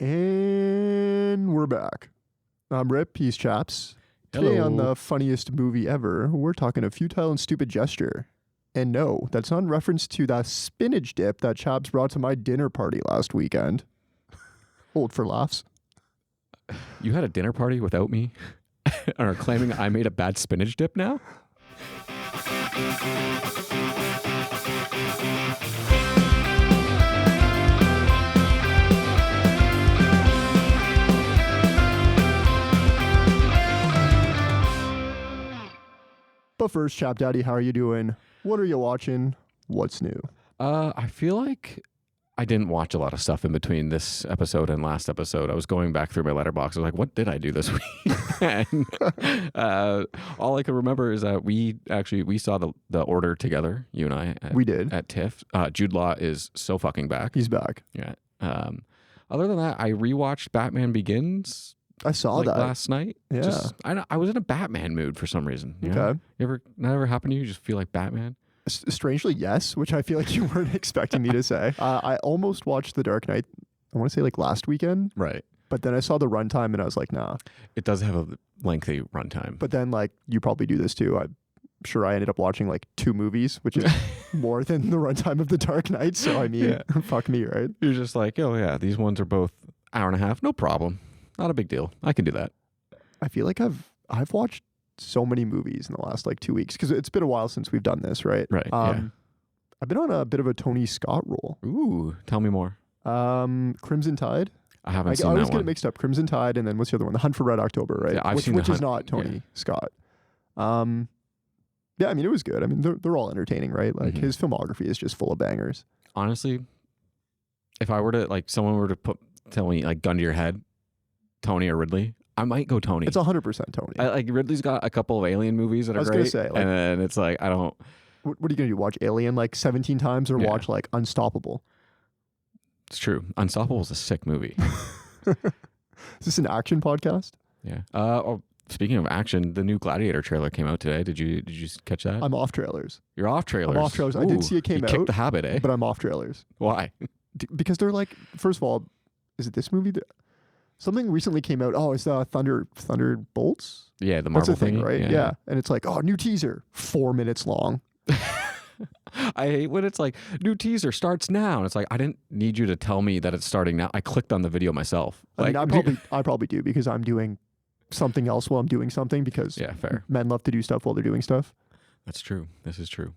And we're back. I'm Rip, he's Chaps. Today Hello. on the funniest movie ever, we're talking a Futile and Stupid Gesture. And no, that's not in reference to that spinach dip that Chaps brought to my dinner party last weekend. Old for laughs. You had a dinner party without me and are claiming I made a bad spinach dip now? But first, Chap Daddy, how are you doing? What are you watching? What's new? I feel like I didn't watch a lot of stuff in between this episode and last episode. I was going back through my letterbox. I was like, what did I do this week? And all I can remember is that we saw the Order together, you and I. We did. At TIFF. Jude Law is so fucking back. He's back. Yeah. Other than that, I rewatched Batman Begins. I saw that last night. Yeah. I was in a Batman mood for some reason. You Okay. know? That ever happened to you? You just feel like Batman? Strangely, yes, which I feel like you weren't expecting me to say. I almost watched The Dark Knight, I want to say like last weekend. Right. But then I saw the runtime and I was like, nah. It does have a lengthy runtime. But then like you probably do this too. I'm sure I ended up watching like 2 movies, which is more than the runtime of The Dark Knight. So I mean, fuck me, right? You're just like, oh yeah, these ones are both hour and a half. No problem. Not a big deal. I can do that. I feel like I've watched so many movies in the last like 2 weeks because it's been a while since we've done this, right? Right. Yeah. I've been on a bit of a Tony Scott roll. Ooh, tell me more. Crimson Tide. I haven't seen I that always get it one. mixed up. Crimson Tide, and then what's the other one? The Hunt for Red October, right? Yeah, I've which seen The which is Hunt. not Tony Scott. Yeah, I mean it was good. I mean they're all entertaining, right? Like his filmography is just full of bangers. Honestly, if I were to like someone were to tell me like gun to your head, Tony or Ridley, I might go Tony. It's 100% Tony. Like Ridley's got a couple of alien movies that are great. I was gonna say, like, and then it's like I don't. What are you gonna do? Watch Alien like 17 times, or watch like Unstoppable? It's true. Unstoppable is a sick movie. Is this an action podcast? Yeah. Speaking of action, the new Gladiator trailer came out today. Did you catch that? I'm off trailers. You're off trailers. I'm off trailers. I did see it came you out. Kicked the habit, eh? But I'm off trailers. Why? Because they're like, first of all, is it this movie? Something recently came out. Oh, it's Thunderbolts? Yeah, the Marvel That's a thing, thingy? right? Yeah. And it's like, oh, new teaser, 4 minutes long. I hate when it's like, new teaser starts now. And it's like, I didn't need you to tell me that it's starting now. I clicked on the video myself. I Like, mean, I probably do because I'm doing something else while I'm doing something because yeah, fair. men love to do stuff while they're doing stuff. That's true. This is true.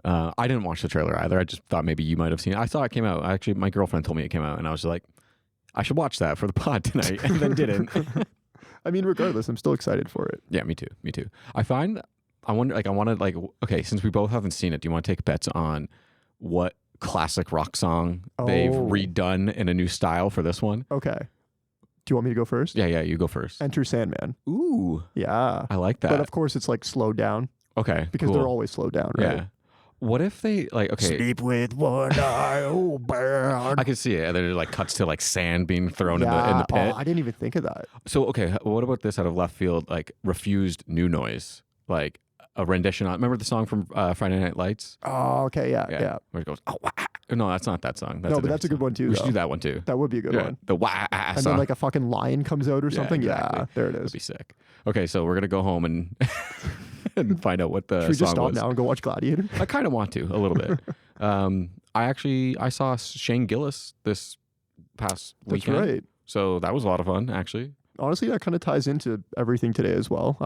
I didn't watch the trailer either. I just thought maybe you might have seen it. I saw it came out. Actually, my girlfriend told me it came out, and I was like, I should watch that for the pod tonight, and then didn't. I mean, regardless, I'm still excited for it. Yeah, me too. Me too. I wanted okay, since we both haven't seen it, do you want to take bets on what classic rock song they've redone in a new style for this one? Okay. Do you want me to go first? Yeah, you go first. Enter Sandman. Ooh. Yeah. I like that. But of course, it's like slowed down. Okay, Because cool. they're always slowed down, right? Yeah. What if they okay? Sleep with one eye open. I can see it. And then it like cuts to like sand being thrown in the pit. Oh, I didn't even think of that. So okay, what about this out of left field? Like Refused New Noise, like a rendition on. Remember the song from Friday Night Lights? Oh, okay, yeah. Where it goes, oh, wah. No, that's not that song. That's No, but that's a good one too. We should though. do that one too. That would be a good one. The wah And song. then like a fucking lion comes out or something. exactly. Yeah, there it That'd is. be sick. Okay, so we're gonna go home and and find out what the Should we song just stop was. now and go watch Gladiator? I kind of want to a little bit. I saw Shane Gillis this past That's weekend. right. So that was a lot of fun, actually. Honestly, that kind of ties into everything today as well.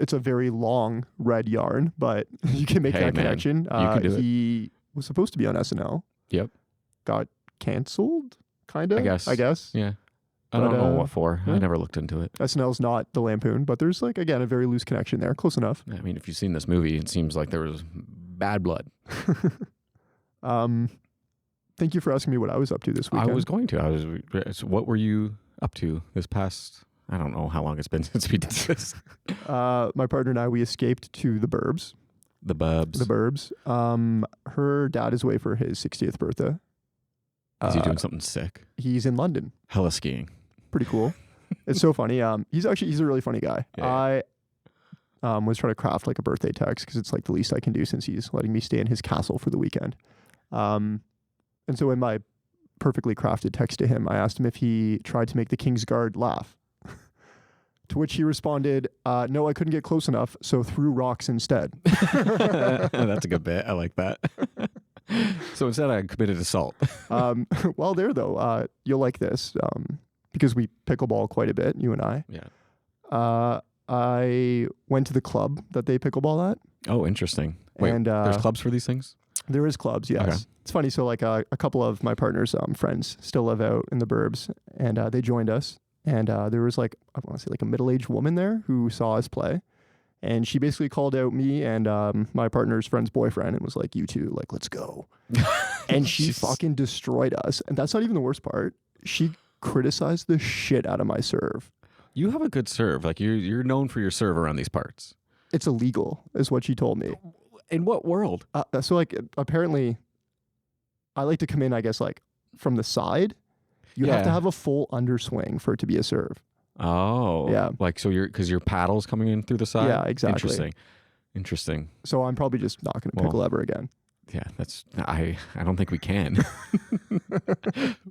It's a very long red yarn, but you can make Hey, that man, connection. you can do it. He was supposed to be on SNL. Yep. Got canceled, kind of. I guess. Yeah. I don't But, know what for. yeah. I never looked into it. SNL's not the Lampoon, but there's like, again, a very loose connection there. Close enough. I mean, if you've seen this movie, it seems like there was bad blood. Thank you for asking me what I was up to this weekend. I was going to. So what were you up to this past? I don't know how long it's been since we did this. My partner and I, we escaped to the Burbs. The Bubs. The Burbs. Her dad is away for his 60th birthday. Is he doing something sick? He's in London. Hella skiing. Pretty cool. It's so funny. He's a really funny guy. Yeah. I was trying to craft like a birthday text because it's like the least I can do since he's letting me stay in his castle for the weekend. And so in my perfectly crafted text to him. I asked him if he tried to make the King's Guard laugh. To which he responded, no, I couldn't get close enough, so threw rocks instead. That's a good bit. I like that. So instead, I committed assault. Well, there, though, you'll like this because we pickleball quite a bit, you and I. Yeah. I went to the club that they pickleball at. Oh, interesting. Wait, And, there's clubs for these things? There is clubs, yes. Okay. It's funny. So like a couple of my partner's friends still live out in the burbs, and they joined us. And there was like, I want to say like a middle-aged woman there who saw us play. And she basically called out me and my partner's friend's boyfriend and was like, you two, like, let's go. And she fucking destroyed us. And that's not even the worst part. She criticized the shit out of my serve. You have a good serve. Like you're known for your serve around these parts. It's illegal, is what she told me. In what world? So like apparently I like to come in, I guess, like from the side. You have to have a full underswing for it to be a serve. Oh. Yeah. Like, so because your paddle's coming in through the side? Yeah, exactly. Interesting. So I'm probably just not going to pickle ever again. Yeah, I don't think we can.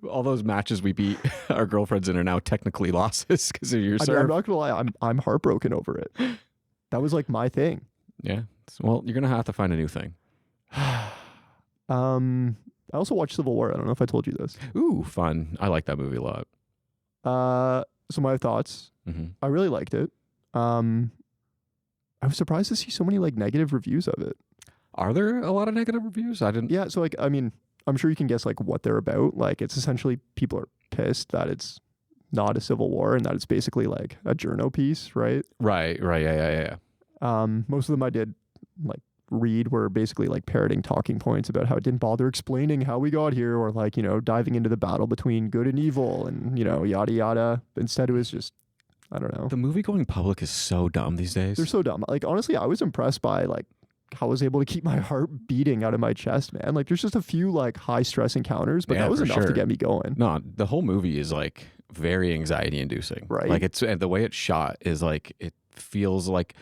All those matches we beat our girlfriends in are now technically losses because of your serve. I'm not going to lie. I'm heartbroken over it. That was like my thing. Yeah. Well, you're going to have to find a new thing. I also watched Civil War. I don't know if I told you this. Ooh, fun. I like that movie a lot. So my thoughts. Mm-hmm. I really liked it. I was surprised to see so many like negative reviews of it. Are there a lot of negative reviews? I didn't. Yeah. So like, I mean, I'm sure you can guess like what they're about. Like it's essentially people are pissed that it's not a civil war and that it's basically like a journo piece, right? Right. Yeah. Most of them I did like read were basically like parroting talking points about how it didn't bother explaining how we got here or like, you know, diving into the battle between good and evil and, you know, yada yada. Instead it was just, I don't know. The movie going public is so dumb these days. They're so dumb. Like honestly, I was impressed by like how I was able to keep my heart beating out of my chest, man. Like there's just a few like high stress encounters, but that was enough to get me going. No, the whole movie is like very anxiety inducing. Right. Like and the way it's shot is like it feels like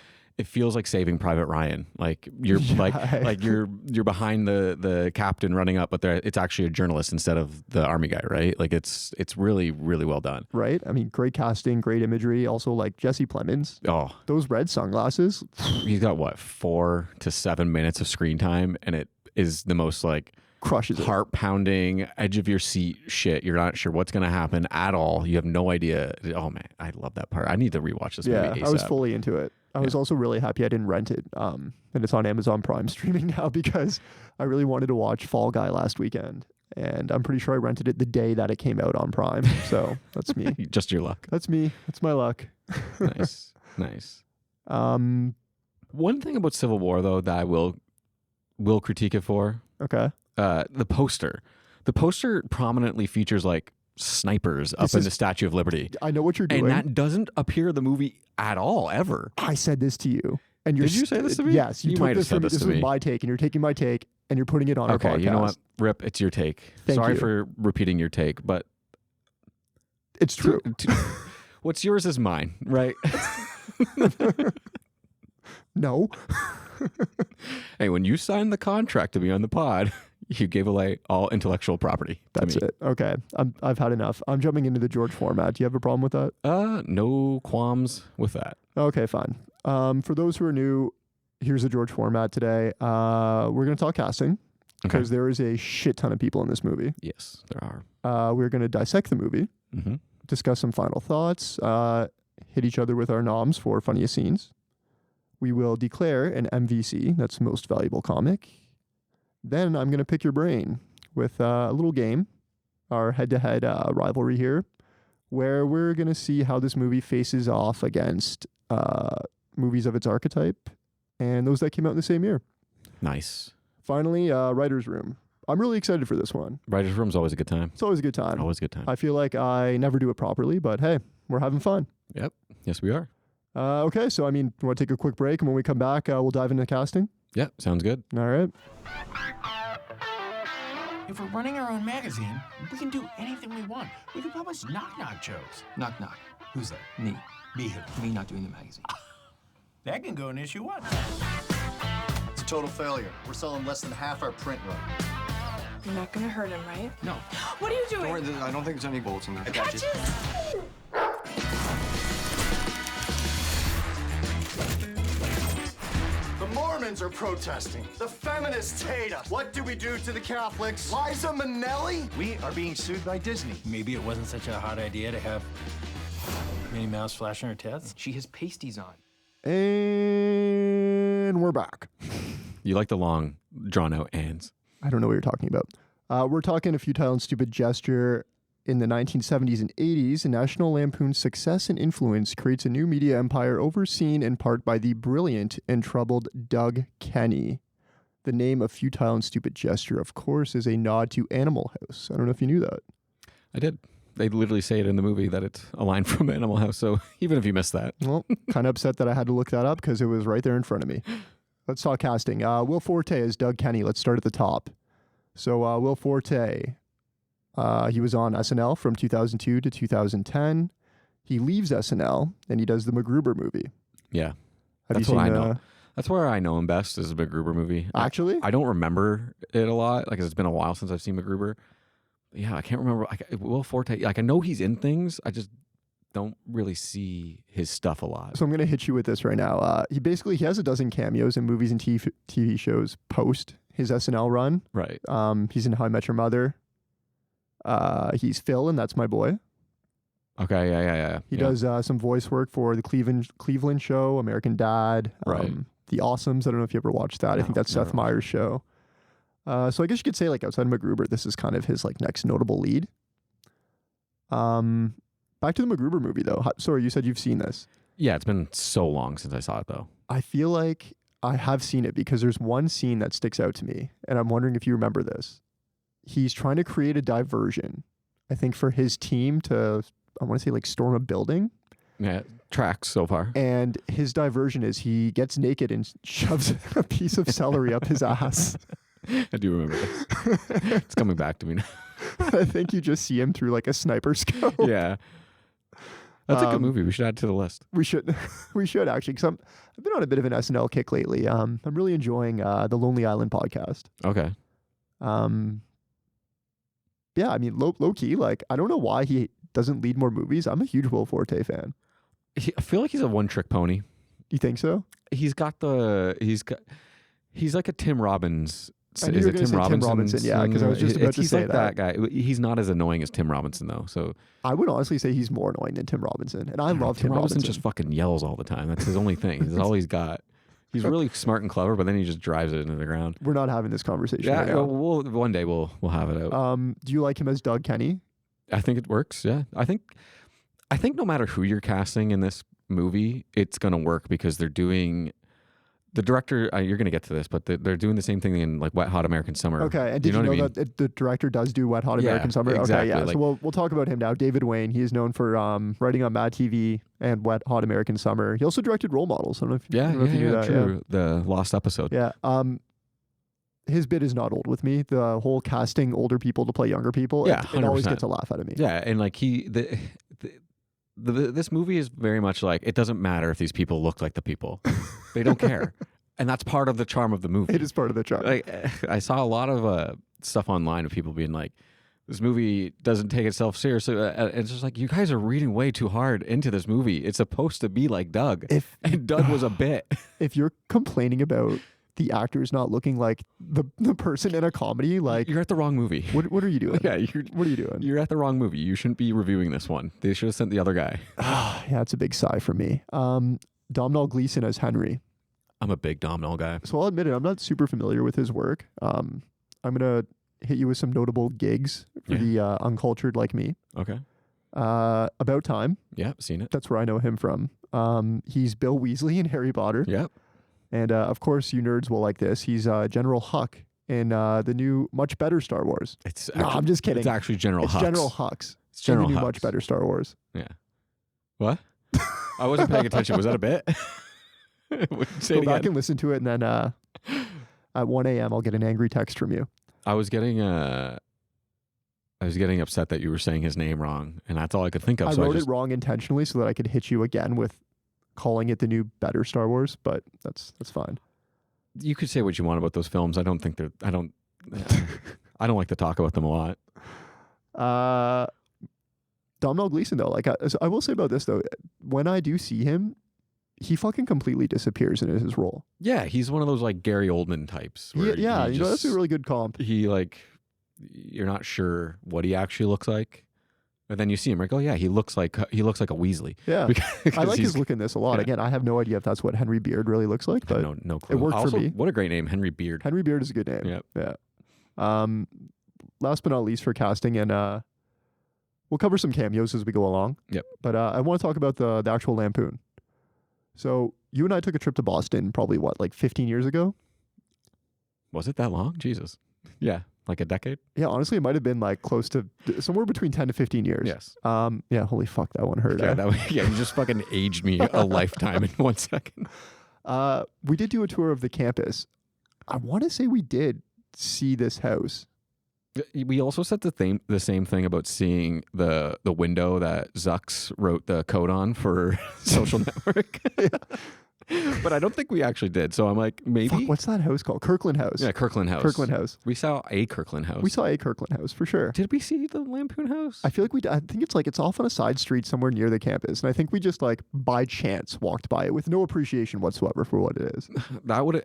Saving Private Ryan. Like you're like you're behind the captain running up, but it's actually a journalist instead of the army guy, right? Like it's really, really well done. Right. I mean, great casting, great imagery. Also, like Jesse Plemons. Oh, those red sunglasses. He's got what 4 to 7 minutes of screen time, and it is the most like crushes heart pounding, edge of your seat shit. You're not sure what's gonna happen at all. You have no idea. Oh man, I love that part. I need to rewatch this movie. Yeah, I was fully into it. I was also really happy I didn't rent it. And it's on Amazon Prime streaming now because I really wanted to watch Fall Guy last weekend. And I'm pretty sure I rented it the day that it came out on Prime. So that's me. Just your luck. That's me. That's my luck. Nice. One thing about Civil War though that I will critique it for. Okay. The poster. The poster prominently features like snipers up in the Statue of Liberty. I know what you're doing. And that doesn't appear in the movie at all, ever. I said this to you. And Did you say this to me? Yes. You might took have said this to me. This was my take, and you're taking my take, and you're putting it on our podcast. Okay, you know what? Rip, it's your take. Sorry for repeating your take, but... It's true. What's yours is mine, right? No. Hey, when you signed the contract to be on the pod... You gave away all intellectual property. That's it. Okay. I've had enough. I'm jumping into the George format. Do you have a problem with that? No qualms with that. Okay, fine. For those who are new, here's the George format today. We're going to talk casting because there is a shit ton of people in this movie. Yes, there are. We're going to dissect the movie, discuss some final thoughts, hit each other with our noms for funniest scenes. We will declare an MVC, that's most valuable comic. Then I'm going to pick your brain with a little game, our head-to-head rivalry here, where we're going to see how this movie faces off against movies of its archetype and those that came out in the same year. Nice. Finally, Writer's Room. I'm really excited for this one. Writer's Room's always a good time. It's always a good time. Always a good time. I feel like I never do it properly, but hey, we're having fun. Yep. Yes, we are. Okay, so I mean, want to take a quick break, and when we come back, we'll dive into casting? Yeah, sounds good. All right. If we're running our own magazine, we can do anything we want. We can publish knock-knock jokes. Knock-knock. Who's that? Me. Me who? Me not doing the magazine. That can go in issue 1. It's a total failure. We're selling less than half our print run. You're not gonna hurt him, right? No. What are you doing? Don't worry, I don't think there's any bullets in there. Catches! The Mormons are protesting. The feminists hate us. What do we do to the Catholics? Liza Minnelli? We are being sued by Disney. Maybe it wasn't such a hot idea to have Minnie Mouse flashing her tits. She has pasties on. And we're back. You like the long, drawn-out ands. I don't know what you're talking about. We're talking A Futile and Stupid Gesture. In the 1970s and 80s, National Lampoon's success and influence creates a new media empire overseen in part by the brilliant and troubled Doug Kenny. The name of Futile and Stupid Gesture, of course, is a nod to Animal House. I don't know if you knew that. I did. They literally say it in the movie that it's a line from Animal House, so even if you missed that. Well, kind of upset that I had to look that up because it was right there in front of me. Let's talk casting. Will Forte as Doug Kenny. Let's start at the top. So Will Forte... he was on SNL from 2002 to 2010. He leaves SNL and he does the MacGruber movie. Yeah. Have you That's seen what I know. That's where I know him best is the MacGruber movie. Actually? I don't remember it a lot. Like, it's been a while since I've seen MacGruber. Yeah, I can't remember. Will Forte, like, I know he's in things. I just don't really see his stuff a lot. So I'm going to hit you with this right now. He has a dozen cameos in movies and TV shows post his SNL run. Right. He's in How I Met Your Mother. He's Phil, and That's My Boy. Okay, yeah. He does some voice work for the Cleveland Show, American Dad, Right. The Awesomes. I don't know if you ever watched that. I think that's Seth Meyers' show. So I guess you could say, like, outside of MacGruber, this is kind of his like next notable lead. Back to the MacGruber movie though. Sorry, you said you've seen this. Yeah, it's been so long since I saw it though. I feel like I have seen it because there's one scene that sticks out to me, and I'm wondering if you remember this. He's trying to create a diversion, I think, for his team to, I want to say, like, storm a building. Yeah, tracks so far. And his diversion is he gets naked and shoves a piece of celery up his ass. I do remember this. It's coming back to me now. I think you just see him through like a sniper scope. Yeah. That's a good movie. We should add it to the list. We should actually, because I've been on a bit of an SNL kick lately. I'm really enjoying the Lonely Island podcast. Okay. Yeah, I mean, low key, like, I don't know why he doesn't lead more movies. I'm a huge Will Forte fan. I feel like he's a one-trick pony. You think so? He's like a Tim Robbins. I knew you were going to say Tim Robinson, yeah, because I was just about to say he's like that guy. He's not as annoying as Tim Robinson, though. So I would honestly say he's more annoying than Tim Robinson, and I love Tim Robinson. Just fucking yells all the time. That's his only thing. That's all he's got. He's really smart and clever, but then he just drives it into the ground. We're not having this conversation right Yeah, now. one day we'll have it out. Do you like him as Doug Kenny? I think it works. Yeah, I think no matter who you're casting in this movie, it's gonna work because they're doing. The director, you're going to get to this, but they're doing the same thing in like Wet Hot American Summer. Okay, and did you know that the director does do Wet Hot American Summer? Exactly. Okay, yeah. Like, so we'll talk about him now. David Wayne, he is known for writing on Mad TV and Wet Hot American Summer. He also directed Role Models. I don't know if you knew that. True. Yeah. The lost episode. Yeah. His bit is not old with me. The whole casting older people to play younger people. Yeah, it always gets a laugh out of me. Yeah, and like this movie is very much like it doesn't matter if these people look like the people. They don't care. And that's part of the charm of the movie. It is part of the charm. Like, I saw a lot of stuff online of people being like, this movie doesn't take itself seriously. It's just like, you guys are reading way too hard into this movie. It's supposed to be like Doug. And Doug was a bit. If you're complaining about the actors not looking like the person in a comedy, like... You're at the wrong movie. What are you doing? Yeah, what are you doing? You're at the wrong movie. You shouldn't be reviewing this one. They should have sent the other guy. Yeah, it's a big sigh for me. Domhnall Gleeson as Henry. I'm a big Domhnall guy. So I'll admit it, I'm not super familiar with his work. I'm going to hit you with some notable gigs for the uncultured like me. Okay. About Time. Yeah, seen it. That's where I know him from. He's Bill Weasley in Harry Potter. Yep. And of course, you nerds will like this. He's General Huck in the new, much better Star Wars. I'm just kidding. It's actually General Hux. It's General Hux. It's General in the new, Hux. much better Star Wars. Yeah. What? I wasn't paying attention. Was that a bit? Go back and listen to it, and then at 1 a.m. I'll get an angry text from you. I was getting upset that you were saying his name wrong, and that's all I could think of. I wrote it wrong intentionally so that I could hit you again with calling it the new better Star Wars, but that's fine. You could say what you want about those films. I don't think they're. I don't like to talk about them a lot. Domhnall Gleeson though, like I will say about this though, when I do see him, he fucking completely disappears in his role. Yeah, he's one of those like Gary Oldman types. Where Yeah, he you know, that's a really good comp. He like, you're not sure what he actually looks like, but then you see him, like, oh yeah, he looks like a Weasley. Yeah, Because I like he's- his look in this a lot. yeah. Again, I have no idea if that's what Henry Beard really looks like, but no clue. it worked Also, for me. What a great name, Henry Beard. Henry Beard is a good name. Yep. Yeah. Last but not least for casting, and we'll cover some cameos as we go along. Yep. But I want to talk about the actual Lampoon. So you and I took a trip to Boston probably, like 15 years ago? Was it that long? Jesus. Yeah, like a decade. Yeah, honestly, it might have been like close to somewhere between 10 to 15 years. Yes. Yeah, holy fuck, that one hurt. Yeah, eh? you just fucking aged me a lifetime in 1 second. We did do a tour of the campus. I want to say we did see this house. We also said the same thing about seeing the window that Zucks wrote the code on for Social Network. But I don't think we actually did. So I'm like, maybe. Fuck, what's that house called? Kirkland House. Yeah, Kirkland House. Kirkland House. We saw a Kirkland House. We saw a Kirkland House for sure. Did we see the Lampoon House? I feel like I think it's off on a side street somewhere near the campus, and I think we just like by chance walked by it with no appreciation whatsoever for what it is. That would.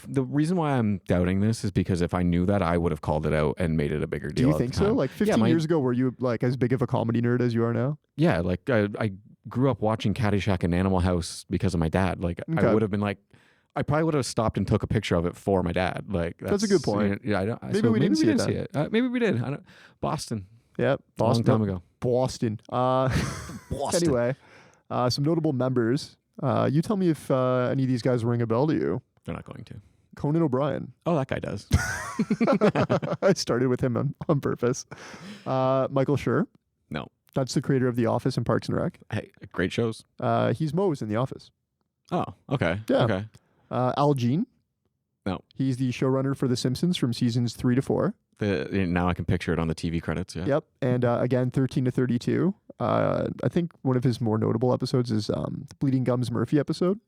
The reason why I'm doubting this is because if I knew that, I would have called it out and made it a bigger Do deal. you at think the so? time. Like 15 years ago, were you like as big of a comedy nerd as you are now? Yeah, like I grew up watching Caddyshack and Animal House because of my dad. Like Okay. I would have been like, I probably would have stopped and took a picture of it for my dad. Like That's a good point. Yeah, Maybe we didn't see it see it. Maybe we did. I don't. Boston. Yeah, Boston. A long time ago. Boston. Boston. Anyway, some notable members. You tell me if any of these guys ring a bell to you. They're not going to. Conan O'Brien. Oh, that guy does. I started with him on purpose. Michael Schur. No. That's the creator of The Office and Parks and Rec. Hey, great shows. He's Mose in The Office. Oh, okay. Yeah. Okay. Al Jean. No. He's the showrunner for The Simpsons from seasons 3 to 4. Now I can picture it on the TV credits. Yeah. Yep. And again, 13 to 32. I think one of his more notable episodes is the Bleeding Gums Murphy episode.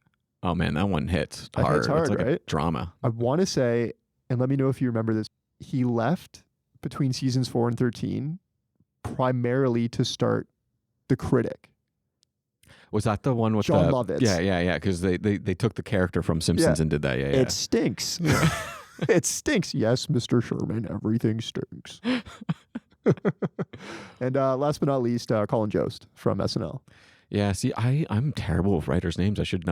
Oh man, that one hits That hard. hits hard, it's like a right? drama. I want to say, and let me know if you remember this, he left between seasons 4 and 13 primarily to start The Critic. Was that the one with John the Lovitz. Yeah. Because they took the character from Simpsons and did that. Yeah. It stinks. It stinks. Yes, Mr. Sherman, everything stinks. And last but not least, Colin Jost from SNL. Yeah. See, I'm terrible with writers' names. I should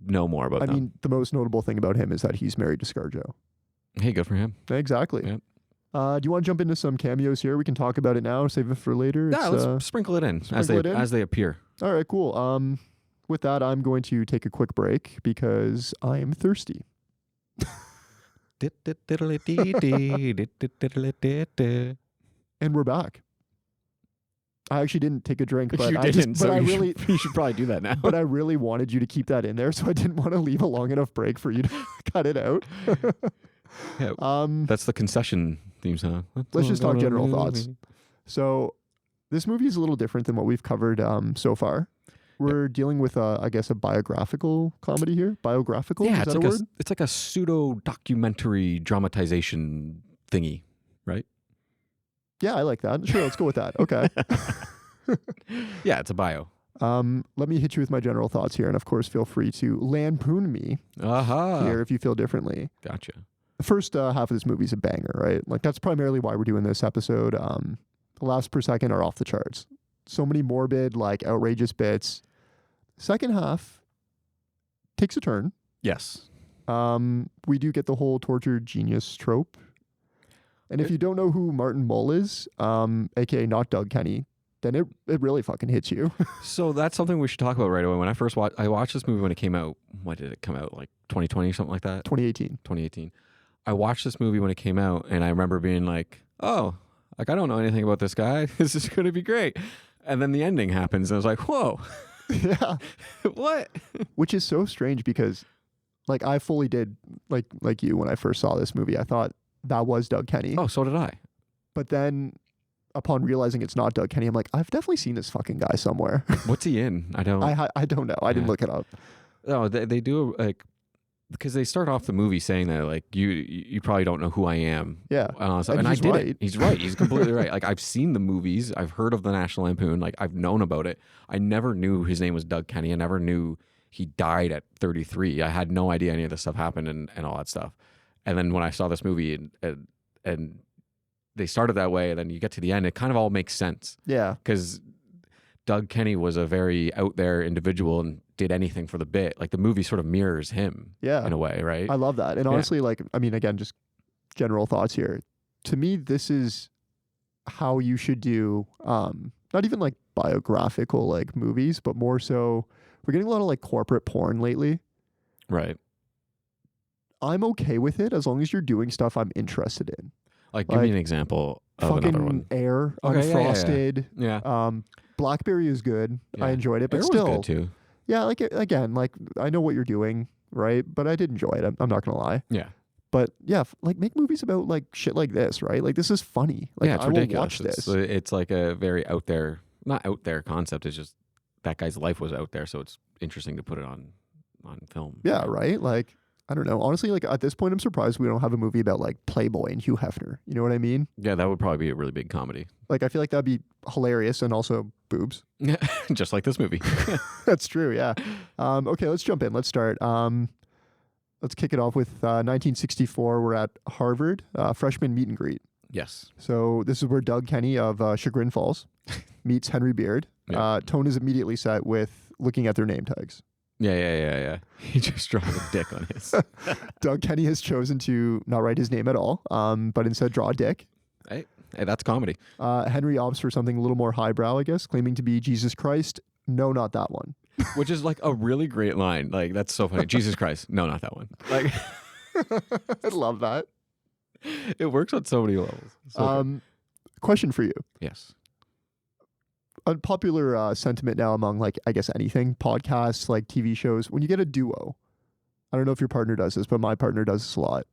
know more about I them. mean, the most notable thing about him is that he's married to ScarJo. Hey, good for him. Exactly. Yep. Do you want to jump into some cameos here? We can talk about it now, save it for later. Yeah, let's sprinkle it in as they appear. All right, cool. With that, I'm going to take a quick break because I am thirsty. And we're back. I actually didn't take a drink, but you I didn't. just, but So I you really, should, you should probably do that now. but I really wanted you to keep that in there, so I didn't want to leave a long enough break for you to cut it out. Yeah, that's the concession theme song. Let's just talk general thoughts. So, this movie is a little different than what we've covered so far. We're dealing with, I guess, a biographical comedy here. Biographical? Yeah, is that a word? it's like a pseudo documentary dramatization thingy, right? Yeah, I like that. Sure, let's go with that. Okay. Yeah, it's a bio. Let me hit you with my general thoughts here, and of course, feel free to lampoon me Aha. here if you feel differently. Gotcha. The first half of this movie is a banger, right? Like that's primarily why we're doing this episode. The laughs per second are off the charts. So many morbid, like outrageous bits. Second half takes a turn. Yes. We do get the whole tortured genius trope. And if you don't know who Martin Mull is, aka not Doug Kenny, then it really fucking hits you. So that's something we should talk about right away. When I watched this movie when it came out. What did it come out, like 2020, something like that? 2018. 2018. I watched this movie when it came out, and I remember being like, oh, like I don't know anything about this guy. This is going to be great. And then the ending happens, and I was like, whoa. Yeah. What? Which is so strange because like I fully did like you when I first saw this movie. I thought that was Doug Kenny. Oh, so did I. But then upon realizing it's not Doug Kenny, I'm like, I've definitely seen this fucking guy somewhere. What's he in? I don't. I don't know. I didn't Yeah. look it up. No, they do like because they start off the movie saying that like you probably don't know who I am. Yeah. And I did right. it. He's right. He's completely right. Like I've seen the movies. I've heard of the National Lampoon. Like I've known about it. I never knew his name was Doug Kenny. I never knew he died at 33. I had no idea any of this stuff happened and all that stuff. And then when I saw this movie and they started that way, and then you get to the end, it kind of all makes sense. Yeah. Because Doug Kenny was a very out there individual and did anything for the bit. Like the movie sort of mirrors him in a way, right? I love that. And honestly, like, I mean, again, just general thoughts here. To me, this is how you should do, not even like biographical like movies, but more so, we're getting a lot of like corporate porn lately. Right. I'm okay with it as long as you're doing stuff I'm interested in. Like, give me an example of another one. Fucking Air, Okay, Unfrosted. Yeah. Blackberry is good. Yeah. I enjoyed it, but Air was still. good too. Yeah, like, again, like, I know what you're doing, right? But I did enjoy it. I'm not going to lie. Yeah. But yeah, like, make movies about like shit like this, right? Like, this is funny. Like, Yeah, it's I will ridiculous. watch this. It's like a very out there, not out there concept. It's just that guy's life was out there, so it's interesting to put it on film. Yeah, right? Like, I don't know. Honestly, like, at this point, I'm surprised we don't have a movie about like Playboy and Hugh Hefner. You know what I mean? Yeah, that would probably be a really big comedy. Like, I feel like that'd be hilarious and also boobs. Yeah, just like this movie. That's true, yeah. Okay, let's jump in. Let's start. Let's kick it off with 1964. We're at Harvard, freshman meet and greet. Yes. So this is where Doug Kenny of Chagrin Falls meets Henry Beard. Yeah. Tone is immediately set with looking at their name tags. Yeah. He just draws a dick on his. Doug Kenny has chosen to not write his name at all, but instead draw a dick. Hey, that's comedy. Henry opts for something a little more highbrow, I guess, claiming to be Jesus Christ. No, not that one. Which is like a really great line. Like, that's so funny. Jesus Christ. No, not that one. Like, I love that. it works on so many levels. So good. Question for you. Yes. Unpopular sentiment now among, like, I guess anything, podcasts, like TV shows. When you get a duo, I don't know if your partner does this, but my partner does this a lot.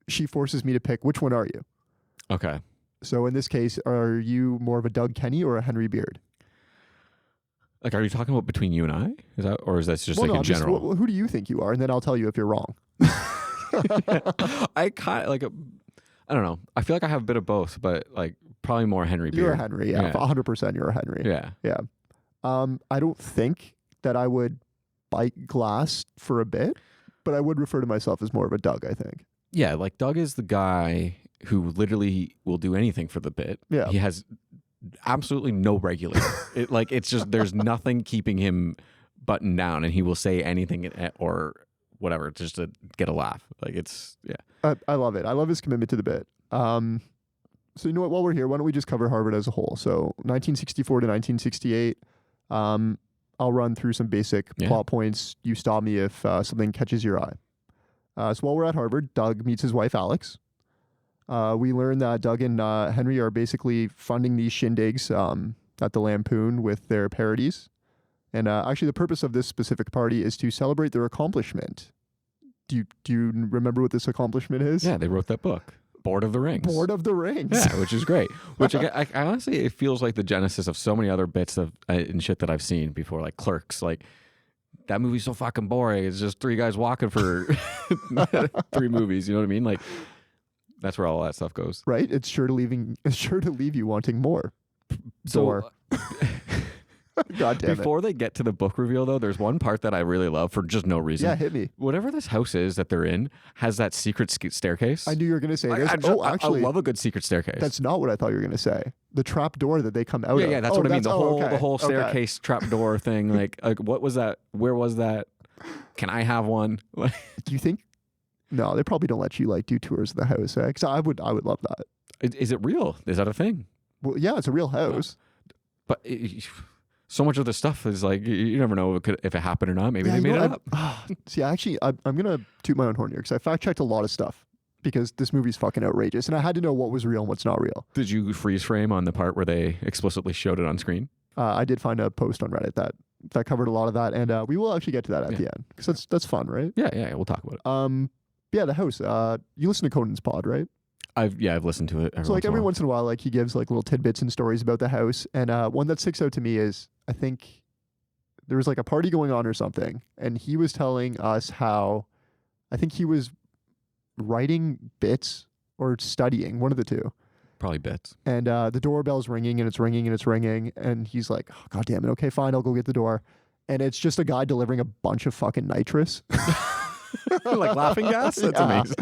She forces me to pick, which one are you? Okay. So in this case, are you more of a Doug Kenny or a Henry Beard? Like, are you talking about between you and I? Is that, or is that just like in general? Who do you think you are? And then I'll tell you if you're wrong. I kind of like, I don't know. I feel like I have a bit of both, but like probably more Henry Beard. You're a Henry, yeah. 100% you're a Henry. Yeah. Yeah. I don't think that I would bite glass for a bit, but I would refer to myself as more of a Doug, I think. Yeah, like Doug is the guy who literally will do anything for the bit. Yeah. He has absolutely no regulator. It's just, there's nothing keeping him buttoned down, and he will say anything or whatever just to get a laugh. Like, it's, yeah. I love it. I love his commitment to the bit. So you know what? While we're here, why don't we just cover Harvard as a whole? So 1964 to 1968. I'll run through some basic plot points. You stop me if something catches your eye. So while we're at Harvard, Doug meets his wife, Alex. We learn that Doug and Henry are basically funding these shindigs at the Lampoon with their parodies. And actually, the purpose of this specific party is to celebrate their accomplishment. Do you remember what this accomplishment is? Yeah, they wrote that book, Board of the Rings. Board of the Rings. Yeah, which is great. Which I honestly, it feels like the genesis of so many other bits of and shit that I've seen before, like Clerks. Like, that movie's so fucking boring. It's just three guys walking for 3 movies. You know what I mean? Like, that's where all that stuff goes. Right? It's sure to leave you wanting more. So, God damn before they get to the book reveal, though, there's one part that I really love for just no reason. Yeah, hit me. Whatever this house is that they're in has that secret staircase. I knew you were going to say this. Actually, I love a good secret staircase. That's not what I thought you were going to say. The trap door that they come out of. Yeah, that's what I mean. The whole okay. staircase trap door thing. Like, what was that? Where was that? Can I have one? Do you think? No, they probably don't let you like do tours of the house. Because I would love that. Is it real? Is that a thing? Well, yeah, it's a real house. But so much of the stuff is like, you never know if it happened or not. Maybe they made it up. See, actually, I'm going to toot my own horn here because I fact-checked a lot of stuff because this movie's fucking outrageous. And I had to know what was real and what's not real. Did you freeze frame on the part where they explicitly showed it on screen? I did find a post on Reddit that covered a lot of that. And we will actually get to that at the end because that's fun, right? Yeah, we'll talk about it. Yeah, the house. You listen to Conan's pod, right? I've listened to it. Every once in a while, like, he gives like little tidbits and stories about the house. And one that sticks out to me is, I think there was like a party going on or something, and he was telling us how I think he was writing bits or studying, one of the two. Probably bits. And the doorbell's ringing and it's ringing and it's ringing. And he's like, oh, God damn it. Okay, fine. I'll go get the door. And it's just a guy delivering a bunch of fucking nitrous. Like laughing gas? That's amazing.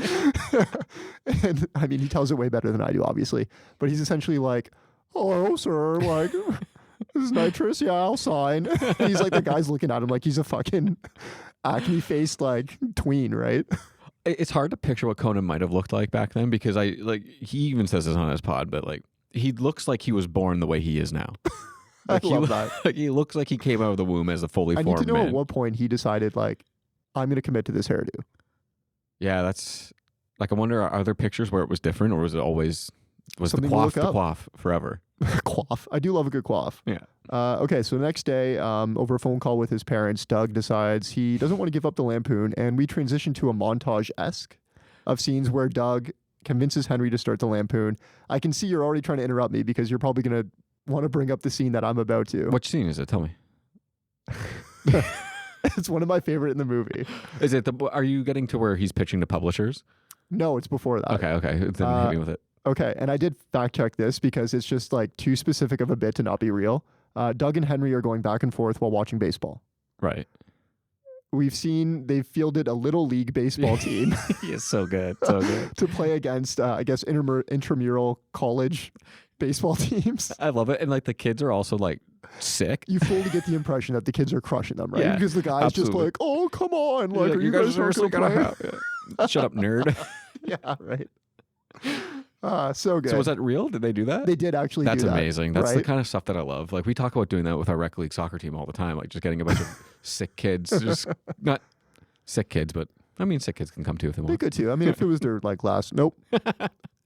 And I mean, he tells it way better than I do, obviously. But he's essentially like, hello, sir. Like, this is nitrous. Yeah, I'll sign. And he's like, the guy's looking at him like he's a fucking acne-faced, like, tween, right? It's hard to picture what Conan might have looked like back then because he even says this on his pod, but like he looks like he was born the way he is now. Like I love that. Like he looks like he came out of the womb as a fully formed man. I need to know at what point he decided like, I'm going to commit to this hairdo. Yeah, that's like, I wonder, are there pictures where it was different or was it always, was Something the to coif look the up. coif forever? Coif. I do love a good coif. Yeah. Okay, so the next day, over a phone call with his parents, Doug decides he doesn't want to give up the Lampoon, and we transition to a montage-esque of scenes where Doug convinces Henry to start the Lampoon. I can see you're already trying to interrupt me because you're probably going to want to bring up the scene that I'm about to. Which scene is it? Tell me. It's one of my favorite in the movie. Is it are you getting to where he's pitching to publishers? No, it's before that. Okay. Then hit me with it. Okay, and I did fact check this because it's just like too specific of a bit to not be real. Doug and Henry are going back and forth while watching baseball. Right. They've fielded a little league baseball team. He is so good. So good. To play against, I guess, intramural college baseball teams. I love it. And like the kids are also like sick. You fully get the impression that the kids are crushing them, right? Yeah, because the guy's just absolutely. like, oh, come on. Like, are you guys guys not seriously going to gonna play? have? Shut up, nerd. Yeah, right. So good. So was that real? Did they do that? They did actually That's do that. amazing. That's the right? kind of stuff that I love. Like we talk about doing that with our rec league soccer team all the time. Like just getting a bunch of sick kids. Just not sick kids, but I mean sick kids can come too if they They want. could too. I mean, if it was their like last, nope.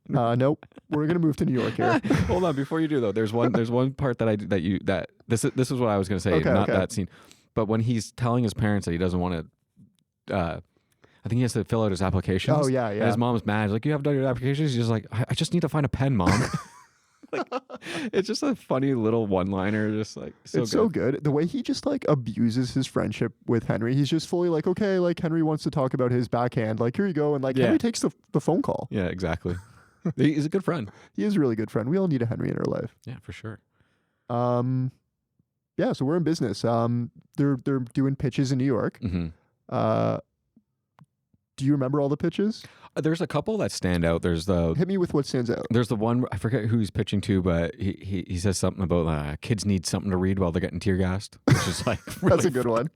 Nope. We're gonna move to New York here. Hold on, before you do though, there's one part that this is what I was gonna say, Okay, not okay. that scene, but when he's telling his parents that he doesn't want to, I think he has to fill out his applications. Oh, yeah, And yeah. his mom's mad. She's like, you haven't done your applications. He's just like, I just need to find a pen, mom. Like, it's just a funny little one-liner, just like so It's good. so good. The way he just like abuses his friendship with Henry. He's just fully like, okay, like Henry wants to talk about his backhand. Like, here you go. And like Yeah. Henry takes the phone call. Yeah, exactly. He's a good friend. He is a really good friend. We all need a Henry in our life. Yeah, for sure. Yeah, so we're in business. They're doing pitches in New York. Mm-hmm. Do you remember all the pitches? There's a couple that stand out. There's Hit me with what stands out. the one, I forget who he's pitching to, but he says something about kids need something to read while they're getting tear gassed, which is like really That's a good one.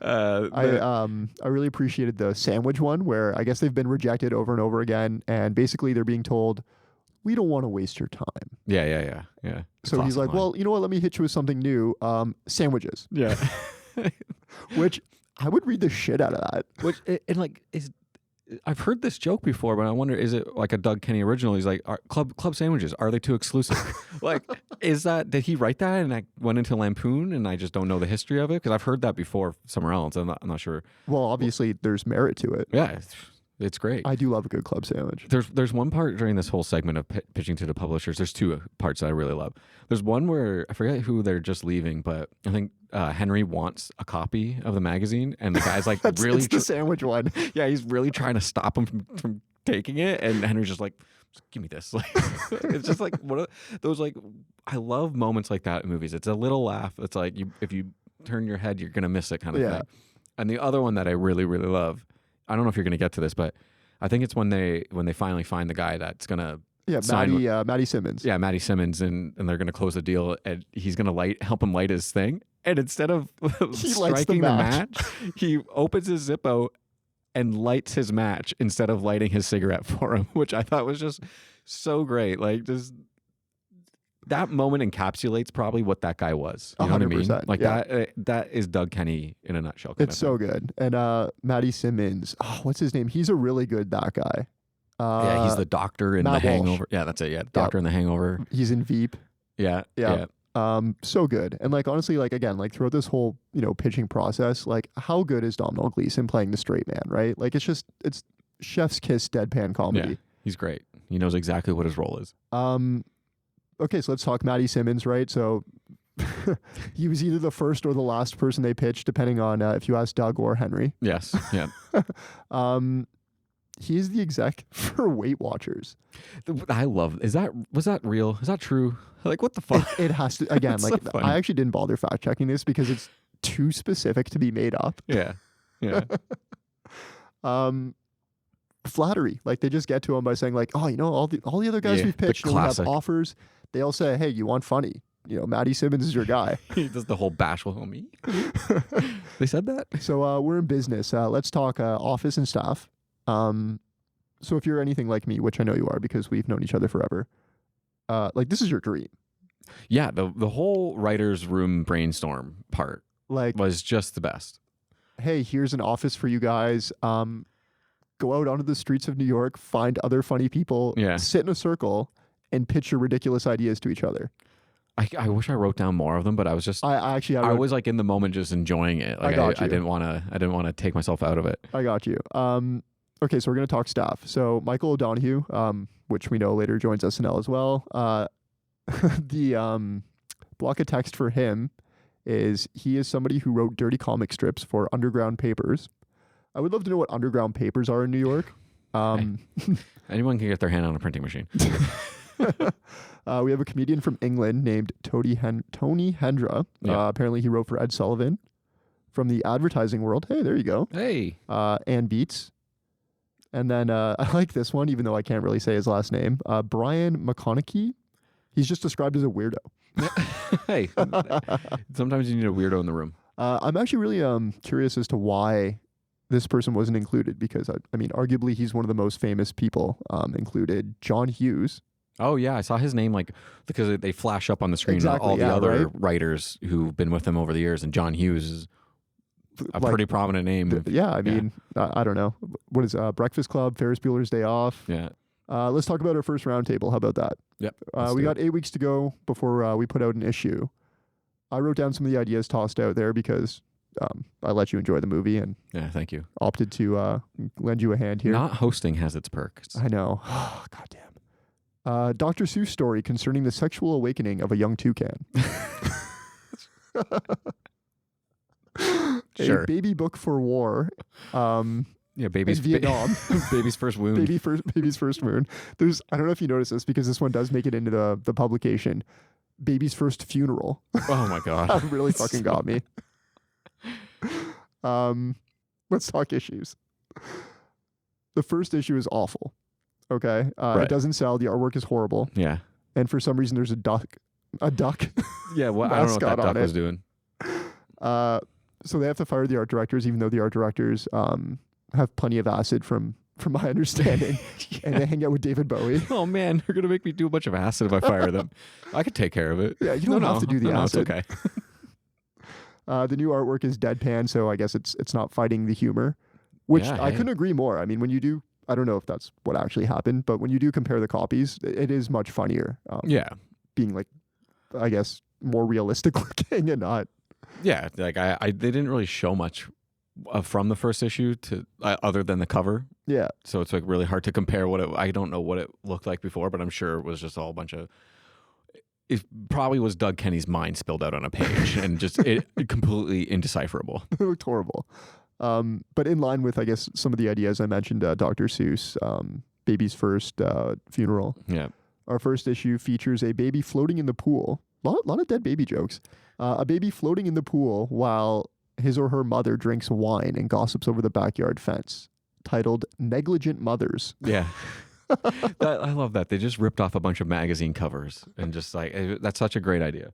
I really appreciated the sandwich one where I guess they've been rejected over and over again, and basically they're being told, we don't want to waste your time. Yeah. So he's Classic like, line. well, you know what? Let me hit you with something new. Sandwiches. Yeah. Which I would read the shit out of that. Which and like is I've heard this joke before, but I wonder, is it like a Doug Kenny original? He's like, club sandwiches, are they too exclusive? Like, did he write that and I went into Lampoon and I just don't know the history of it? Because I've heard that before somewhere else. I'm not sure. Well, obviously there's merit to it. Yeah, it's great. I do love a good club sandwich. There's one part during this whole segment of pitching to the publishers. There's two parts that I really love. There's one where I forget who they're just leaving, but I think Henry wants a copy of the magazine, and the guy's like It's the sandwich one. yeah, he's really trying to stop him from taking it, and Henry's just like, give me this. Like, it's just like one of those, like, I love moments like that in movies. It's a little laugh. It's like if you turn your head, you're gonna miss it kind of thing. And the other one that I really, really love, I don't know if you're gonna get to this, but I think it's when they finally find the guy that's gonna Maddie Simmons. Yeah, Maddie Simmons, and they're gonna close the deal, and he's gonna help him light his thing. And instead of striking the match, he opens his Zippo and lights his match instead of lighting his cigarette for him, which I thought was just so great. Like, just that moment encapsulates probably what that guy was. You know what I mean? 100%, Like yeah. that is Doug Kenny in a nutshell. It's so good. And Maddie Simmons, what's his name? He's a really good that guy. Yeah, he's the doctor in The Matt Walsh. Hangover. Yeah, that's it. Yeah, doctor in The Hangover. He's in Veep. Yeah. So good. And like honestly, like again, like throughout this whole, pitching process, like how good is Domhnall Gleeson playing the straight man, right? Like it's chef's kiss deadpan comedy. Yeah, he's great. He knows exactly what his role is. Okay, so let's talk Maddie Simmons, right? So He was either the first or the last person they pitched, depending on if you ask Doug or Henry. Yes. Yeah. He is the exec for Weight Watchers. I love. Was that real? Is that true? Like, what the fuck? It has to, again, It's like, so funny. I actually didn't bother fact checking this because it's too specific to be made up. Yeah. Yeah. Flattery. Like, they just get to him by saying, like, oh, all the other guys Yeah, we've the pitched, when we have classic. offers, they all say, hey, you want funny? Maddie Simmons is your guy. He does the whole bashful homie. They said that? So we're in business. Let's talk office and staff. So if you're anything like me, which I know you are because we've known each other forever, like, this is your dream. Yeah, the whole writer's room brainstorm part Like, was just the best. hey, here's an office for you guys. Go out onto the streets of New York, find other funny people, Yeah. sit in a circle, and pitch your ridiculous ideas to each other. I wish I wrote down more of them, but I was just I was like in the moment just enjoying it. Like got you. I didn't want to take myself out of it. I got you. Okay, so we're gonna talk staff. So Michael O'Donoghue, which we know later joins SNL as well. The block of text for him is he is somebody who wrote dirty comic strips for Underground Papers. I would love to know what Underground Papers are in New York. Anyone can get their hand on a printing machine. We have a comedian from England named Tony Hendra. Yeah. Apparently he wrote for Ed Sullivan. From the advertising world, hey, there you go. Hey. Ann Beats. And then I like this one, even though I can't really say his last name. Brian McConaughey. He's just described as a weirdo. Hey. Sometimes you need a weirdo in the room. I'm actually really curious as to why this person wasn't included because, I mean, arguably he's one of the most famous people included. John Hughes. Oh yeah, I saw his name because they flash up on the screen. Exactly, all the yeah, other right? writers who've been with him over the years, and John Hughes is a Like, pretty prominent name. Yeah, I mean, I don't know. What is Breakfast Club, Ferris Bueller's Day Off? Yeah. Let's talk about our first roundtable. How about that? Yep. We got 8 weeks to go before we put out an issue. I wrote down some of the ideas tossed out there because I let you enjoy the movie and Yeah. Thank you. opted to lend you a hand here. Not hosting has its perks. I know. God damn. Dr. Seuss story concerning the sexual awakening of a young toucan. Sure. A baby book for war. Yeah, baby's in Vietnam. baby's first wound. Baby's first wound. I don't know if you noticed this because this one does make it into the publication. Baby's first funeral. Oh my god. That really fucking got me. Let's talk issues. The first issue is awful. Okay. Right. It doesn't sell. The artwork is horrible. Yeah. And for some reason there's a duck. Yeah. Well, I don't know what that mascot on duck was it. doing. So they have to fire the art directors, even though the art directors have plenty of acid from my understanding. And they hang out with David Bowie. Oh man, they're gonna make me do a bunch of acid if I fire them. I could take care of it. Yeah, you don't have to do the acid. No, it's okay. The new artwork is deadpan, so I guess it's not fighting the humor, which Yeah, I hey. couldn't agree more. I mean, when you do, I don't know if that's what actually happened, but when you do compare the copies, it is much funnier. Yeah. Being like, I guess, more realistic looking and not. Yeah. Like they didn't really show much from the first issue to other than the cover. Yeah. So it's like really hard to compare I don't know what it looked like before, but I'm sure it was just all a bunch of. It probably was Doug Kenny's mind spilled out on a page and just it completely indecipherable. It looked horrible. But in line with, I guess, some of the ideas I mentioned, Dr. Seuss, baby's first funeral. Yeah. Our first issue features a baby floating in the pool. A lot of dead baby jokes. A baby floating in the pool while his or her mother drinks wine and gossips over the backyard fence. Titled Negligent Mothers. Yeah. I love that. They just ripped off a bunch of magazine covers and just like, that's such a great idea.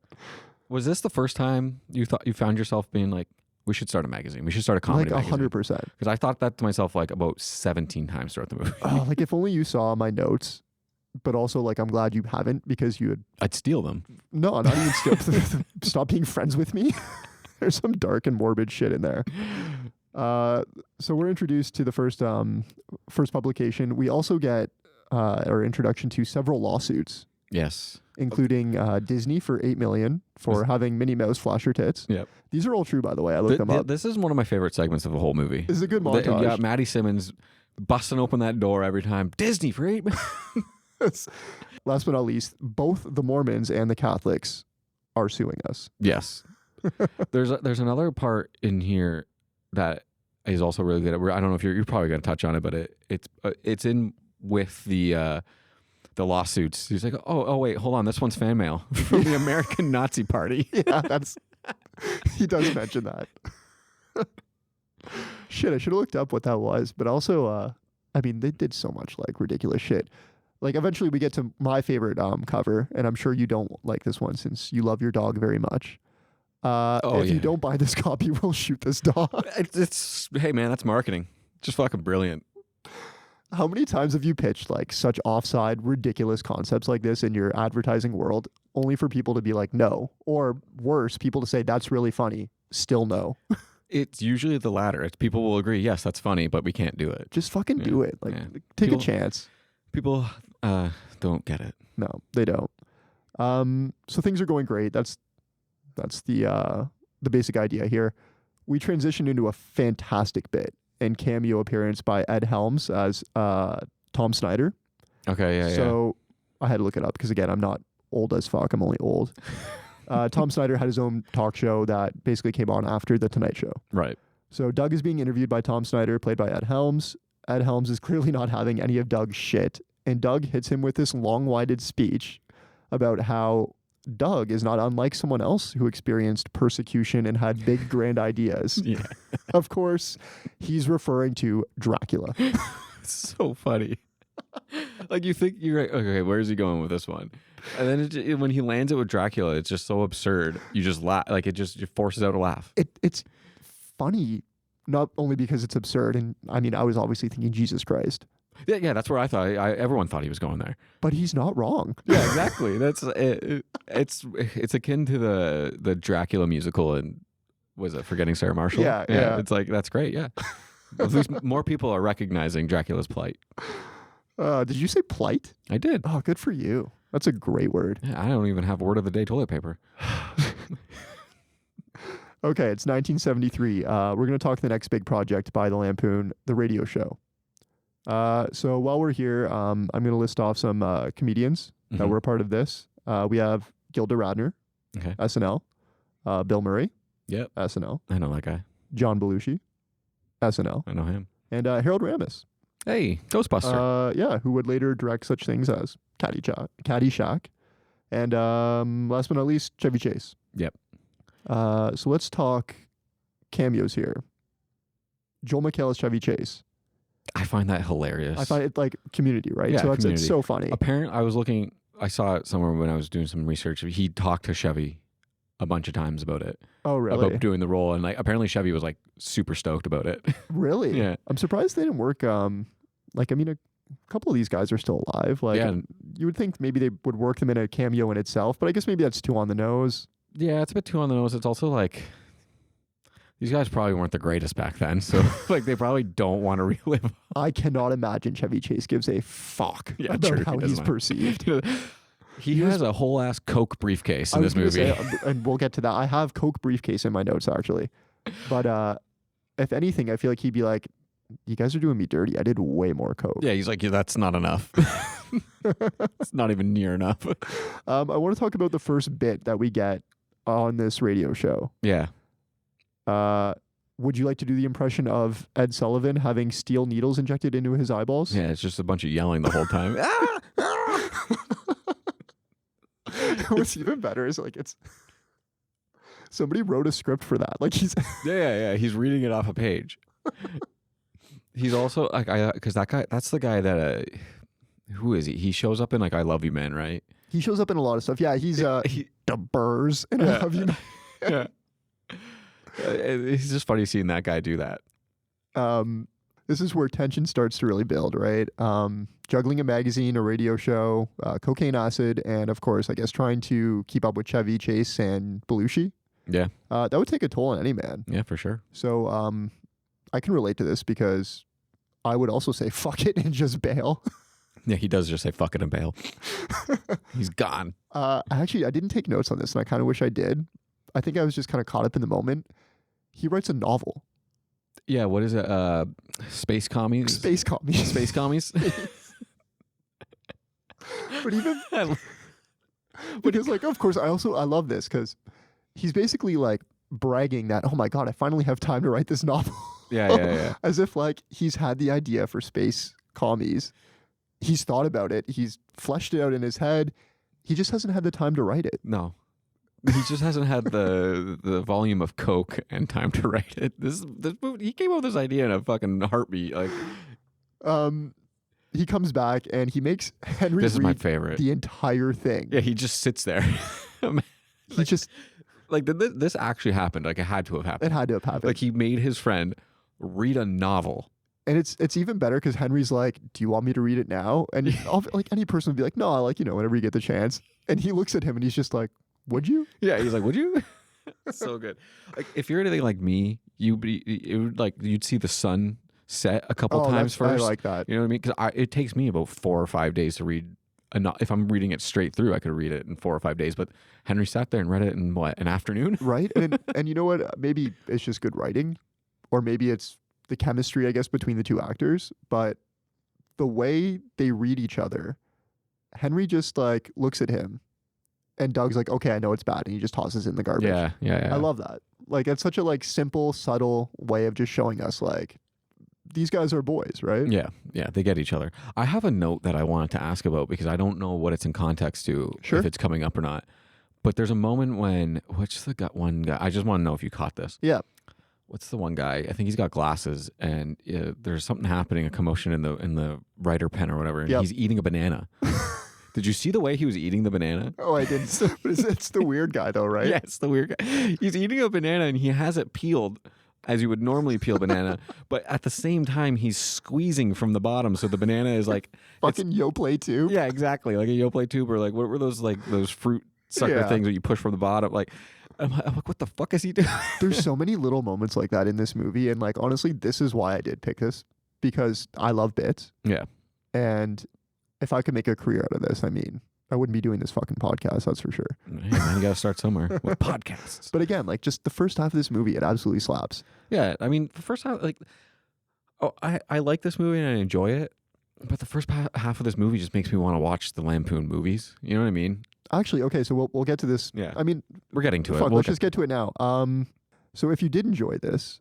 Was this the first time you found yourself being like, we should start a magazine. We should start a comedy Like magazine. 100%. Because I thought that to myself like about 17 times throughout the movie. Oh, like if only you saw my notes, but also like I'm glad you haven't because you had I'd steal them. no, not even still stop being friends with me. There's some dark and morbid shit in there. So we're introduced to the first publication. We also get our introduction to several lawsuits, Yes. including Disney for $8 million for having Minnie Mouse flash her tits. Yep. These are all true, by the way. I looked them up. This is one of my favorite segments of the whole movie. This is a good montage. Yeah, Maddie Simmons busting open that door every time. Disney for $8 million. Last but not least, both the Mormons and the Catholics are suing us. Yes. There's another part in here that is also really good. I don't know if you're probably going to touch on it, but it's in with the lawsuits. He's like, oh wait, hold on, this one's fan mail from the American Nazi Party. Yeah, he does mention that. Shit, I should have looked up what that was, but also, I mean, they did so much like ridiculous shit. Like eventually we get to my favorite cover, and I'm sure you don't like this one since you love your dog very much. If you don't buy this copy, we'll shoot this dog. Hey man, that's marketing. Just fucking brilliant. How many times have you pitched like such offside, ridiculous concepts like this in your advertising world, only for people to be like, no, or worse, people to say that's really funny, still no? It's usually the latter. It's people will agree, yes, that's funny, but we can't do it. Just fucking do it. Like, take a chance. People don't get it. No, they don't. So things are going great. That's the basic idea here. We transitioned into a fantastic bit and cameo appearance by Ed Helms as Tom Snyder. Okay, yeah. So I had to look it up because, again, I'm not old as fuck. I'm only old. Tom Snyder had his own talk show that basically came on after The Tonight Show. Right. So Doug is being interviewed by Tom Snyder, played by Ed Helms. Ed Helms is clearly not having any of Doug's shit, and Doug hits him with this long-winded speech about how Doug is not unlike someone else who experienced persecution and had big, grand ideas. Yeah. Of course, he's referring to Dracula. It's so funny. Like you think you're like, okay, where's he going with this one? And then when he lands it with Dracula, it's just so absurd. You just laugh. Like it forces out a laugh. It's funny, not only because it's absurd, and I mean, I was obviously thinking Jesus Christ. Yeah, that's where I thought. Everyone thought he was going there, but he's not wrong. Yeah, exactly. That's it's akin to the Dracula musical, and was it Forgetting Sarah Marshall? Yeah. It's like that's great. Yeah, at least more people are recognizing Dracula's plight. Did you say plight? I did. Oh, good for you. That's a great word. Yeah, I don't even have word of the day toilet paper. Okay, it's 1973. We're going to talk the next big project by the Lampoon, the radio show. So while we're here, I'm going to list off some comedians that were a part of this. We have Gilda Radner, okay. SNL. Bill Murray, yep. SNL. I know that guy. John Belushi, SNL. I know him. And Harold Ramis. Hey, Ghostbuster. Yeah, who would later direct such things as Caddyshack. And last but not least, Chevy Chase. Yep. So let's talk cameos here. Joel McHale as Chevy Chase. I find that hilarious. I find it like Community, right? Yeah, so Community. It's so funny. Apparently, I saw it somewhere when I was doing some research. He talked to Chevy a bunch of times about it. Oh, really? About doing the role, and like apparently Chevy was like super stoked about it. Really? Yeah. I'm surprised they didn't work. Like, I mean, a couple of these guys are still alive. Like, Yeah. you would think maybe they would work them in a cameo in itself, but I guess maybe that's too on the nose. Yeah, it's a bit too on the nose. It's also like these guys probably weren't the greatest back then, so like they probably don't want to relive. I cannot imagine Chevy Chase gives a fuck Yeah, about true, how he he's doesn't. perceived. He has a whole ass Coke briefcase in I this was gonna movie. say, and we'll get to that. I have Coke briefcase in my notes actually, but if anything, I feel like he'd be like, "You guys are doing me dirty. I did way more Coke." Yeah, he's like, yeah, that's not enough. It's not even near enough. I want to talk about the first bit that we get on this radio show. Yeah. Would you like to do the impression of Ed Sullivan having steel needles injected into his eyeballs? Yeah, it's just a bunch of yelling the whole time. What's even better is like it's somebody wrote a script for that. Like he's Yeah. He's reading it off a page. He's also like, because that guy, that's the guy that, who is he? He shows up in like I Love You Man, right? he shows up in a lot of stuff. Yeah, he's the Burrs and I Love You. Yeah. It's just funny seeing that guy do that. This is where tension starts to really build, right? Juggling a magazine, a radio show, cocaine acid, and of course, I guess trying to keep up with Chevy Chase and Belushi. Yeah. That would take a toll on any man. Yeah, for sure. So I can relate to this because I would also say fuck it and just bail. Yeah, he does just say fuck it and bail. He's gone. Actually, I didn't take notes on this, and I kind of wish I did. I think I was just kind of caught up in the moment. He writes a novel. Yeah, what is it? Space commies? Space commies. Space commies? But even Because like, of course, I love this because he's basically like bragging that, oh my God, I finally have time to write this novel. Yeah. As if like he's had the idea for space commies. He's thought about it. He's fleshed it out in his head. He just hasn't had the time to write it. No. He just hasn't had the volume of coke and time to write it. This movie, he came up with this idea in a fucking heartbeat. Like, he comes back and he makes Henry this is read my favorite. the entire thing. Yeah, he just sits there. He just like this actually happened. Like, it had to have happened. it had to have happened. Like, he made his friend read a novel. And it's even better because Henry's like, do you want me to read it now? And like any person would be like, no, I like, whenever you get the chance. And he looks at him and he's just like, would you? Yeah, he's like, would you? So good. Like, if you're anything like me, you'd see the sun set a couple times first. I like that. You know what I mean? Because it takes me about 4 or 5 days to read. If I'm reading it straight through, I could read it in 4 or 5 days. But Henry sat there and read it in an afternoon? Right? And you know what? Maybe it's just good writing, or maybe it's the chemistry, I guess, between the two actors. But the way they read each other, Henry just like looks at him, and Doug's like, okay, I know it's bad, and he just tosses it in the garbage. Yeah. I love that. Like, it's such a like simple, subtle way of just showing us like these guys are boys, right? Yeah, they get each other. I have a note that I wanted to ask about because I don't know what it's in context to, if it's coming up or not. But there's a moment when, what's the one guy? I just want to know if you caught this. Yeah. What's the one guy? I think he's got glasses, and there's something happening, a commotion in the writer pen or whatever, and he's eating a banana. Did you see the way he was eating the banana? Oh, I didn't. But it's the weird guy though, right? Yeah, it's the weird guy. He's eating a banana and he has it peeled as you would normally peel banana, but at the same time he's squeezing from the bottom, so the banana is like fucking Yoplait tube. Yeah, exactly, like a Yoplait tube, or like what were those fruit sucker things that you push from the bottom? Like, I'm like, what the fuck is he doing? There's so many little moments like that in this movie, and like honestly, this is why I did pick this, because I love bits. Yeah, and if I could make a career out of this, I mean, I wouldn't be doing this fucking podcast, that's for sure. Hey, man, you gotta start somewhere with podcasts. But again, like just the first half of this movie, it absolutely slaps. Yeah, I mean, the first half, like, I like this movie and I enjoy it, but the first half of this movie just makes me want to watch the Lampoon movies. You know what I mean? Actually, okay, so we'll get to this. Yeah. I mean, we're getting to it. Let's just get to it now. So if you did enjoy this,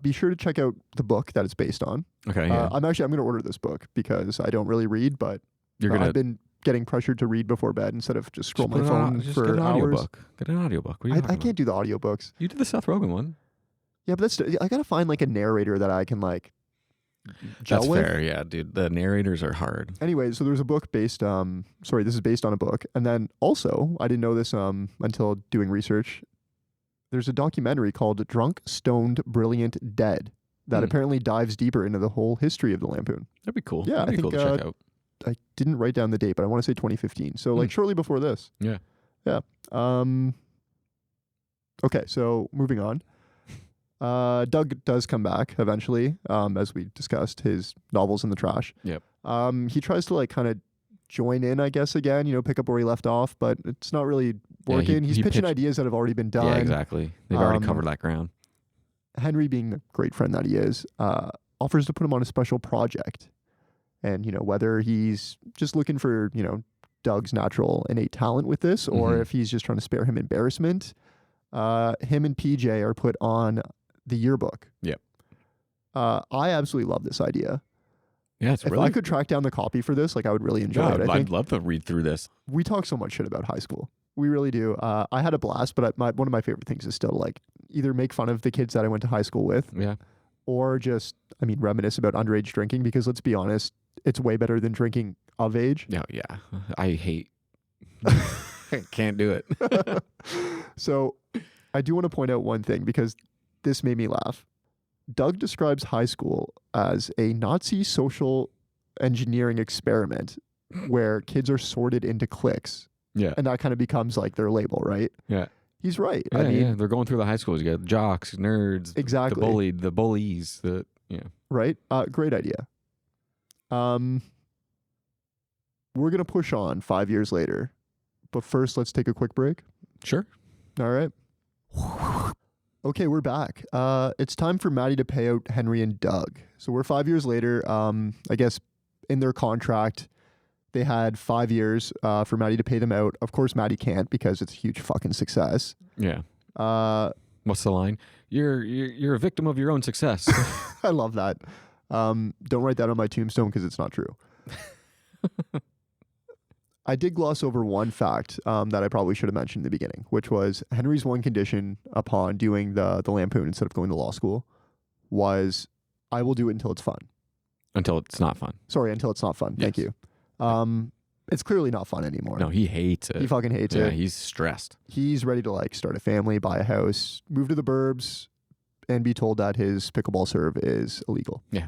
be sure to check out the book that it's based on. Okay. Yeah. I'm going to order this book because I don't really read, but I've been getting pressured to read before bed instead of just scroll my phone for get an hours. Audiobook. Get an audiobook. I can't do the audiobooks. You did the Seth Rogen one. Yeah, but I gotta find like a narrator that I can like gel That's with. fair, yeah, dude. The narrators are hard. Anyway, so there's a book based this is based on a book. And then also, I didn't know this until doing research. There's a documentary called Drunk, Stoned, Brilliant, Dead that apparently dives deeper into the whole history of the Lampoon. That'd be cool. Yeah, That'd be cool to check out. I didn't write down the date, but I want to say 2015. So like shortly before this. Yeah. Yeah. Okay, so moving on. Doug does come back eventually, as we discussed, his novel's in the trash. Yep. He tries to like kind of join in, I guess, again, pick up where he left off, but it's not really working. He's pitching ideas that have already been done. Yeah, exactly. They've already covered that ground. Henry, being the great friend that he is, offers to put him on a special project. And, whether he's just looking for, Doug's natural innate talent with this, or if he's just trying to spare him embarrassment, him and PJ are put on the yearbook. Yep. I absolutely love this idea. Yeah, if I could track down the copy for this, like I would really enjoy it. I'd love to read through this. We talk so much shit about high school. We really do. I had a blast, but one of my favorite things is still like either make fun of the kids that I went to high school with. Yeah. Or just, reminisce about underage drinking, because let's be honest, it's way better than drinking of age. Yeah. I hate. Can't do it. So I do want to point out one thing, because this made me laugh. Doug describes high school as a Nazi social engineering experiment where kids are sorted into cliques. Yeah. And that kind of becomes like their label, right? Yeah. He's right. Yeah, I mean, they're going through the high schools. You got jocks, nerds, exactly. the bullies, Right? Great idea. We're going to push on 5 years later. But first, let's take a quick break. Sure. All right. Okay, we're back. It's time for Maddie to pay out Henry and Doug. So we're 5 years later. I guess in their contract, They had 5 years for Maddie to pay them out. Of course, Maddie can't because it's a huge fucking success. Yeah. What's the line? You're a victim of your own success. I love that. Don't write that on my tombstone because it's not true. I did gloss over one fact that I probably should have mentioned in the beginning, which was Henry's one condition upon doing the Lampoon instead of going to law school was I will do it until it's fun. Until it's not fun. Sorry, until it's not fun. Thank you. It's clearly not fun anymore. No, he hates it. He fucking hates it. Yeah, he's stressed. He's ready to like start a family, buy a house, move to the burbs, and be told that his pickleball serve is illegal. Yeah.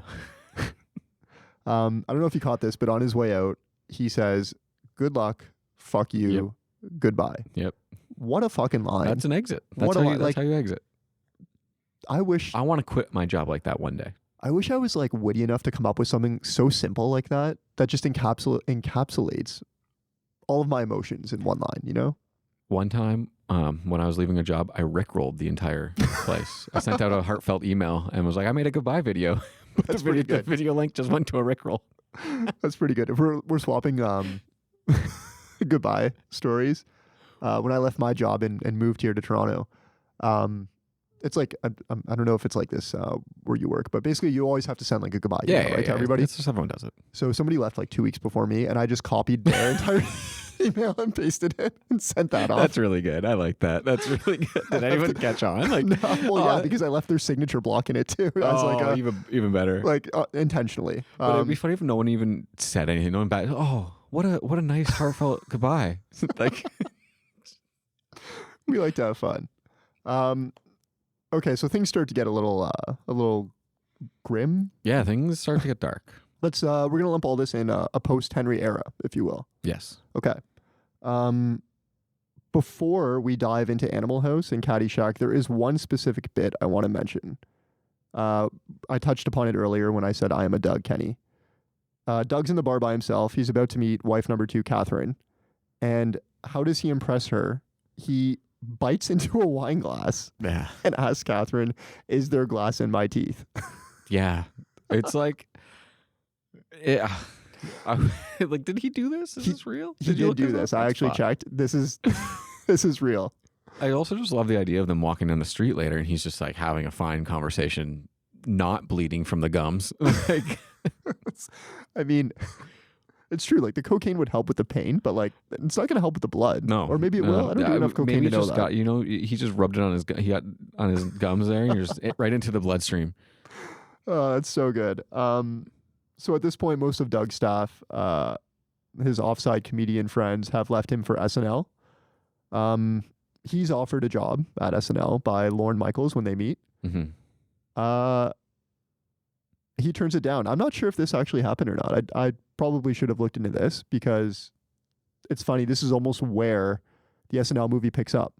I don't know if you caught this, but on his way out, he says, "Good luck, fuck you, goodbye." Yep. What a fucking line. That's an exit. What That's how you exit. I want to quit my job like that one day. I wish I was like witty enough to come up with something so simple like that just encapsulates all of my emotions in one line, you know? One time, when I was leaving a job, I rickrolled the entire place. I sent out a heartfelt email and was like, I made a goodbye video. That's pretty good. The video link just went to a rickroll. That's pretty good. If we're swapping goodbye stories, when I left my job and moved here to Toronto, it's like, I don't know if it's like this where you work, but basically you always have to send like a goodbye email, right, to everybody. It's just everyone does it. So somebody left like 2 weeks before me and I just copied their entire email and pasted it and sent that off. That's really good. I like that. That's really good. Did anyone catch on? Like, no, yeah, because I left their signature block in it too. I was like, even better. Like intentionally. But it'd be funny if no one even said anything. No one back. Oh, what a nice heartfelt goodbye. Like, we like to have fun. Okay, so things start to get a little grim. Yeah, things start to get dark. We're gonna lump all this in a post-Henry era, if you will. Yes. Okay. Before we dive into Animal House and Caddyshack, there is one specific bit I want to mention. I touched upon it earlier when I said I am a Doug Kenny. Doug's in the bar by himself. He's about to meet wife number 2, Catherine. And how does he impress her? He bites into a wine glass and asks Catherine, "Is there glass in my teeth?" Yeah. It's like, like, did he do this? Is this real? He did do this. I actually checked. This is real. I also just love the idea of them walking down the street later and he's just like having a fine conversation, not bleeding from the gums. Like, I mean, it's true. Like the cocaine would help with the pain, but like it's not going to help with the blood. No, or maybe it will. I don't do enough cocaine maybe to know that. He just rubbed it on his. He got on his gums there, and you're just right into the bloodstream. Oh, that's so good. So at this point, most of Doug's staff, his offside comedian friends, have left him for SNL. He's offered a job at SNL by Lorne Michaels when they meet. Mm-hmm. He turns it down. I'm not sure if this actually happened or not. I probably should have looked into this because it's funny. This is almost where the SNL movie picks up.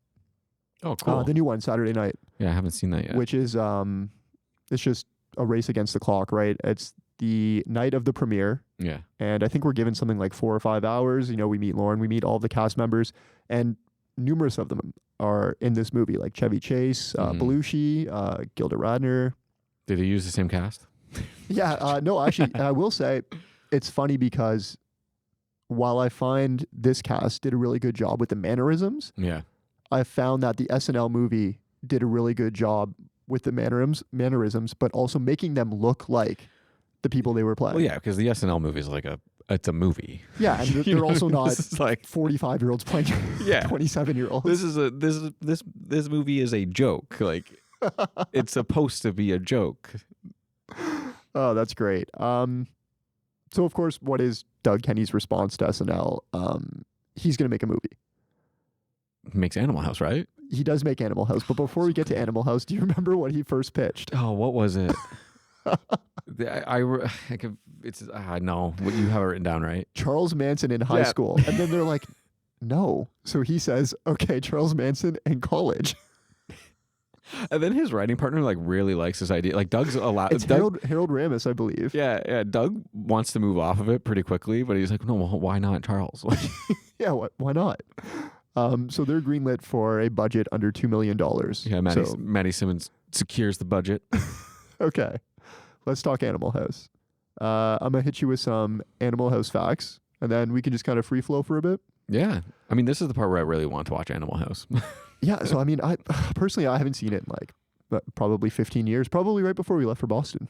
Oh, cool. The new one, Saturday night. Yeah, I haven't seen that yet. Which is, it's just a race against the clock, right? It's the night of the premiere. Yeah. And I think we're given something like 4 or 5 hours. You know, we meet Lauren, we meet all the cast members, and numerous of them are in this movie, like Chevy Chase, Belushi, Gilda Radner. Did he use the same cast? Yeah, no, actually, I will say it's funny because while I find this cast did a really good job with the mannerisms, I found that the SNL movie did a really good job with the mannerisms, but also making them look like the people they were playing. Well, yeah, because the SNL movie is like it's a movie. Yeah, and they're also not like 45-year-olds playing 27-year-olds. This movie is a joke. Like it's supposed to be a joke. Oh, that's great. So of course, what is Doug Kenny's response to SNL? He's going to make a movie. Makes Animal House, right? He does make Animal House, but before we get to Animal House, do you remember what he first pitched? Oh, what was it? No, what you have it written down, right? Charles Manson in high school. And then they're like, no. So he says, okay, Charles Manson in college. And then his writing partner like really likes this idea. Like Doug's allowed. It's Harold Ramis, I believe. Yeah. Doug wants to move off of it pretty quickly, but he's like, no, well, why not, Charles? Yeah, why not? So they're greenlit for a budget under $2 million. Yeah, Maddie Simmons secures the budget. Okay, let's talk Animal House. I'm gonna hit you with some Animal House facts. and then we can just kind of free flow for a bit. Yeah. I mean, this is the part where I really want to watch Animal House. Yeah. So, I mean, I personally, I haven't seen it in like probably 15 years, probably right before we left for Boston.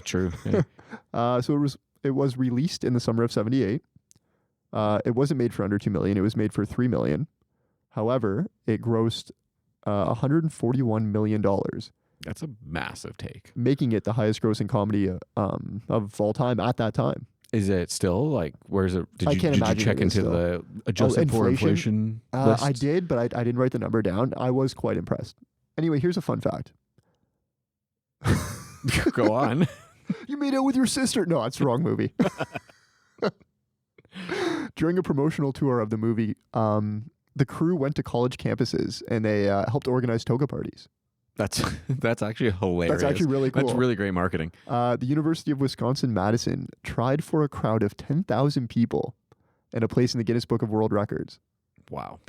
True. Yeah. So it was released in the summer of 78. It wasn't made for under $2 million. It was made for $3 million. However, it grossed $141 million. That's a massive take. Making it the highest grossing comedy of all time at that time. Is it still like, where is it? Did you check into still. the adjusted for inflation list? I did, but I didn't write the number down. I was quite impressed. Anyway, here's a fun fact. Go on. You made out with your sister. No, that's the wrong movie. During a promotional tour of the movie, the crew went to college campuses and they helped organize toga parties. That's actually hilarious. That's actually really cool. That's really great marketing. The University of Wisconsin-Madison tried for a crowd of 10,000 people and a place in the Guinness Book of World Records. Wow.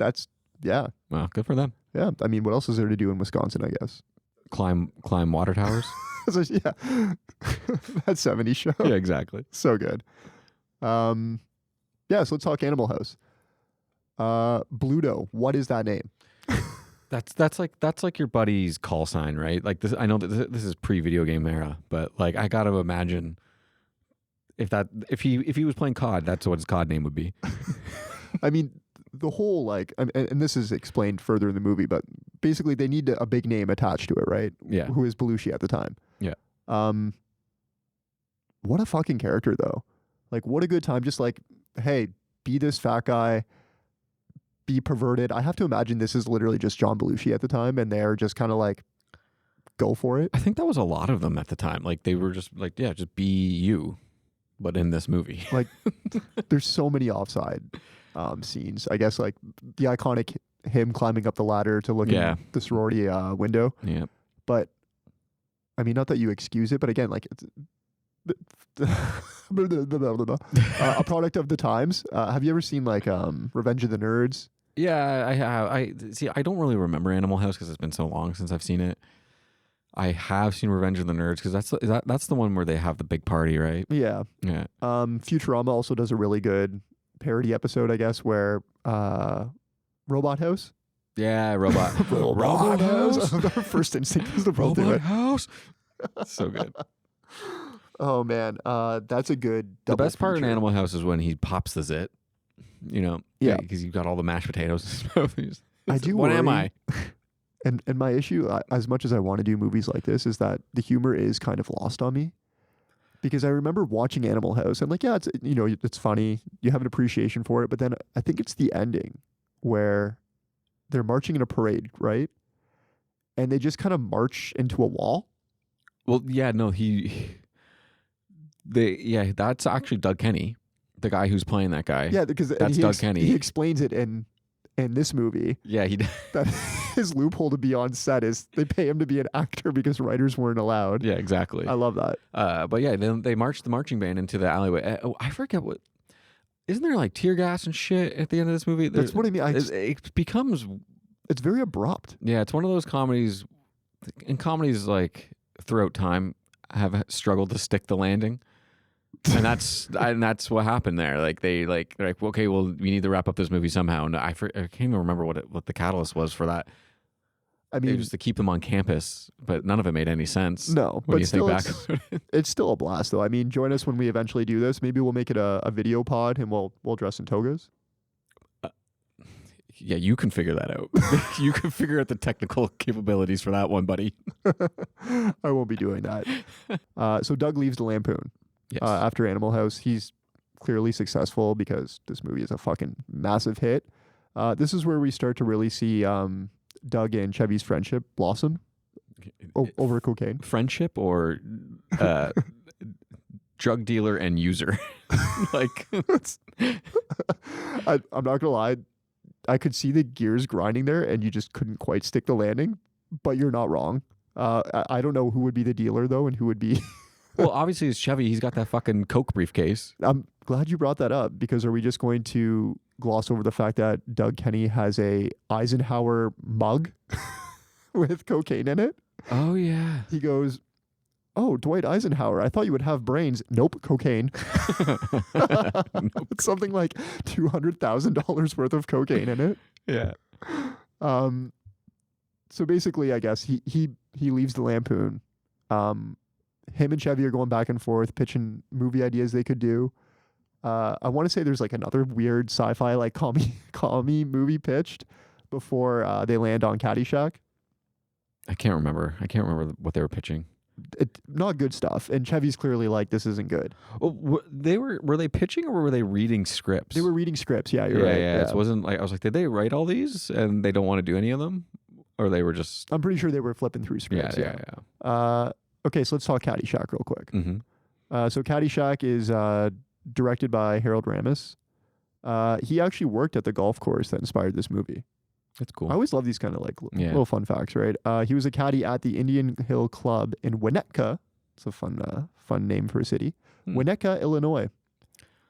Yeah. Well, good for them. Yeah. I mean, what else is there to do in Wisconsin, I guess? Climb water towers. So, yeah. That 70s show. Yeah, exactly. So good. Yeah, so let's talk Animal House. Bluto, what is that name? That's like your buddy's call sign, right? Like this. I know that this is pre-video game era, but like I got to imagine if he was playing COD, that's what his COD name would be. I mean, the whole like, and this is explained further in the movie, but basically they need a big name attached to it, right? Yeah. Who is Belushi at the time? Yeah. What a fucking character, though. Like, what a good time. Just like, hey, be this fat guy. Be perverted. I have to imagine this is literally just John Belushi at the time, and they're just kind of like, go for it. I think that was a lot of them at the time. Like they were just like, yeah, just be you, but in this movie. Like, there's so many offside scenes. I guess like the iconic him climbing up the ladder to look in the sorority window. Yeah. But I mean, not that you excuse it, but again, like it's a product of the times. Have you ever seen like Revenge of the Nerds? Yeah, I have. I don't really remember Animal House because it's been so long since I've seen it. I have seen Revenge of the Nerds because that's the one where they have the big party, right? Yeah. Yeah. Futurama also does a really good parody episode, I guess, where Robot House. Yeah, Robot House. Our first instinct is to both do Robot it. House. So good. Oh man, that's a good. The best part in feature. Animal House is when he pops the zit. You know, yeah, because you've got all the mashed potatoes. I do. What worry, am I? And my issue, as much as I want to do movies like this, is that the humor is kind of lost on me. Because I remember watching Animal House and like, yeah, it's funny. You have an appreciation for it, but then I think it's the ending where they're marching in a parade, right? And they just kind of march into a wall. Well, yeah, no, that's actually Doug Kenny, the guy who's playing that guy. Yeah, because that's Doug Kenny. He explains it in this movie. Yeah, that his loophole to be on set is they pay him to be an actor because writers weren't allowed. Yeah, exactly. I love that. But yeah, then they marched the marching band into the alleyway. I forget what. Isn't there like tear gas and shit at the end of this movie? That's what I mean. It becomes. It's very abrupt. Yeah, it's one of those comedies. And comedies like throughout time have struggled to stick the landing. And that's what happened there. Like they're like, okay, well, we need to wrap up this movie somehow. And I can't even remember what the catalyst was for that. I mean, it was to keep them on campus, but none of it made any sense. No, when but you still, think back. It's still a blast, though. I mean, join us when we eventually do this. Maybe we'll make it a video pod, and we'll dress in togas. Yeah, you can figure that out. You can figure out the technical capabilities for that one, buddy. I won't be doing that. So Doug leaves the Lampoon. Yes. After Animal House. He's clearly successful because this movie is a fucking massive hit. This is where we start to really see Doug and Chevy's friendship blossom over cocaine. Friendship or drug dealer and user. Like, I'm not gonna lie, I could see the gears grinding there, and you just couldn't quite stick the landing. But you're not wrong. I don't know who would be the dealer though, and who would be. Well, obviously it's Chevy. He's got that fucking Coke briefcase. I'm glad you brought that up, because are we just going to gloss over the fact that Doug Kenny has a Eisenhower mug with cocaine in it? Oh yeah. He goes, oh, Dwight Eisenhower, I thought you would have brains. Nope, cocaine. It's something like $200,000 worth of cocaine in it. Yeah. So basically, I guess he leaves the Lampoon. Him and Chevy are going back and forth, pitching movie ideas they could do. I want to say there's like another weird sci-fi like commie movie pitched before they land on Caddyshack. I can't remember what they were pitching. Not good stuff. And Chevy's clearly like, this isn't good. Well, were they pitching or were they reading scripts? They were reading scripts. Yeah, you're right. Yeah. It wasn't like, I was like, did they write all these and they don't want to do any of them? Or they were just... I'm pretty sure they were flipping through scripts. Yeah. Okay, so let's talk Caddyshack real quick. Mm-hmm. So Caddyshack is directed by Harold Ramis. He actually worked at the golf course that inspired this movie. That's cool. I always love these kind of like little fun facts, right? He was a caddy at the Indian Hill Club in Winnetka. It's a fun name for a city. Winnetka, Illinois.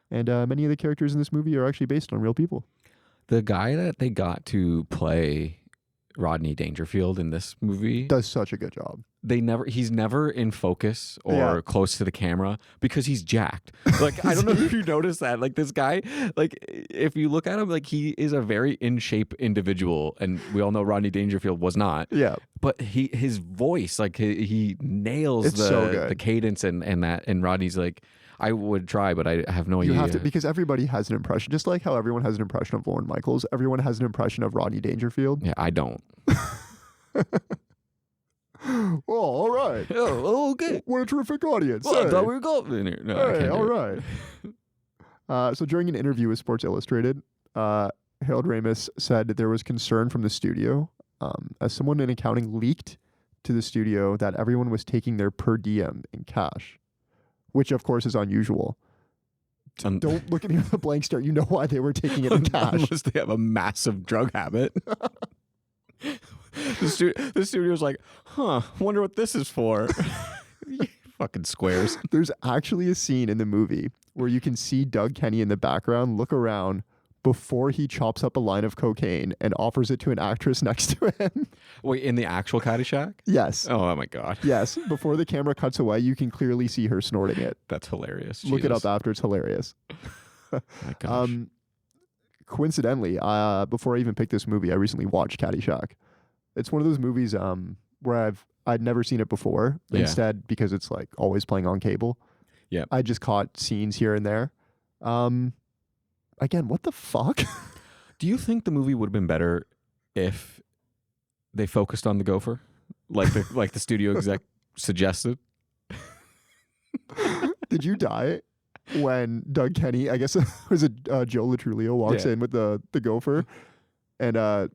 And many of the characters in this movie are actually based on real people. The guy that they got to play Rodney Dangerfield in this movie Does such a good job. He's never in focus or close to the camera because he's jacked. Like, I don't know if you noticed that. Like, this guy, like, if you look at him, like, he is a very in shape individual, and we all know Rodney Dangerfield was not. Yeah. But his voice, like, he nails the cadence and Rodney's like, I would try, but I have no idea. You have to, because everybody has an impression. Just like how everyone has an impression of Lorne Michaels, everyone has an impression of Rodney Dangerfield. Yeah, I don't. Oh, all right. Oh, okay. What a terrific audience. Well, I thought we were golfing here. No, hey, all right. So during an interview with Sports Illustrated, Harold Ramis said that there was concern from the studio as someone in accounting leaked to the studio that everyone was taking their per diem in cash, which of course is unusual. Don't look at me with a blank stare. You know why they were taking it in cash. Unless they have a massive drug habit. The studio's like, wonder what this is for. Fucking squares. There's actually a scene in the movie where you can see Doug Kenny in the background look around before he chops up a line of cocaine and offers it to an actress next to him. Wait, in the actual Caddyshack? Yes. Oh my God. Yes. Before the camera cuts away, you can clearly see her snorting it. That's hilarious. Look it up after. It's hilarious. My gosh. Coincidentally, before I even picked this movie, I recently watched Caddyshack. It's one of those movies where I'd never seen it before. Yeah. Instead, because it's like always playing on cable. Yeah. I just caught scenes here and there. Again, what the fuck? Do you think the movie would have been better if they focused on the gopher, like the studio exec suggested? Did you die when Doug Kenny, I guess it was Joe Latrulio, walks in with the gopher, and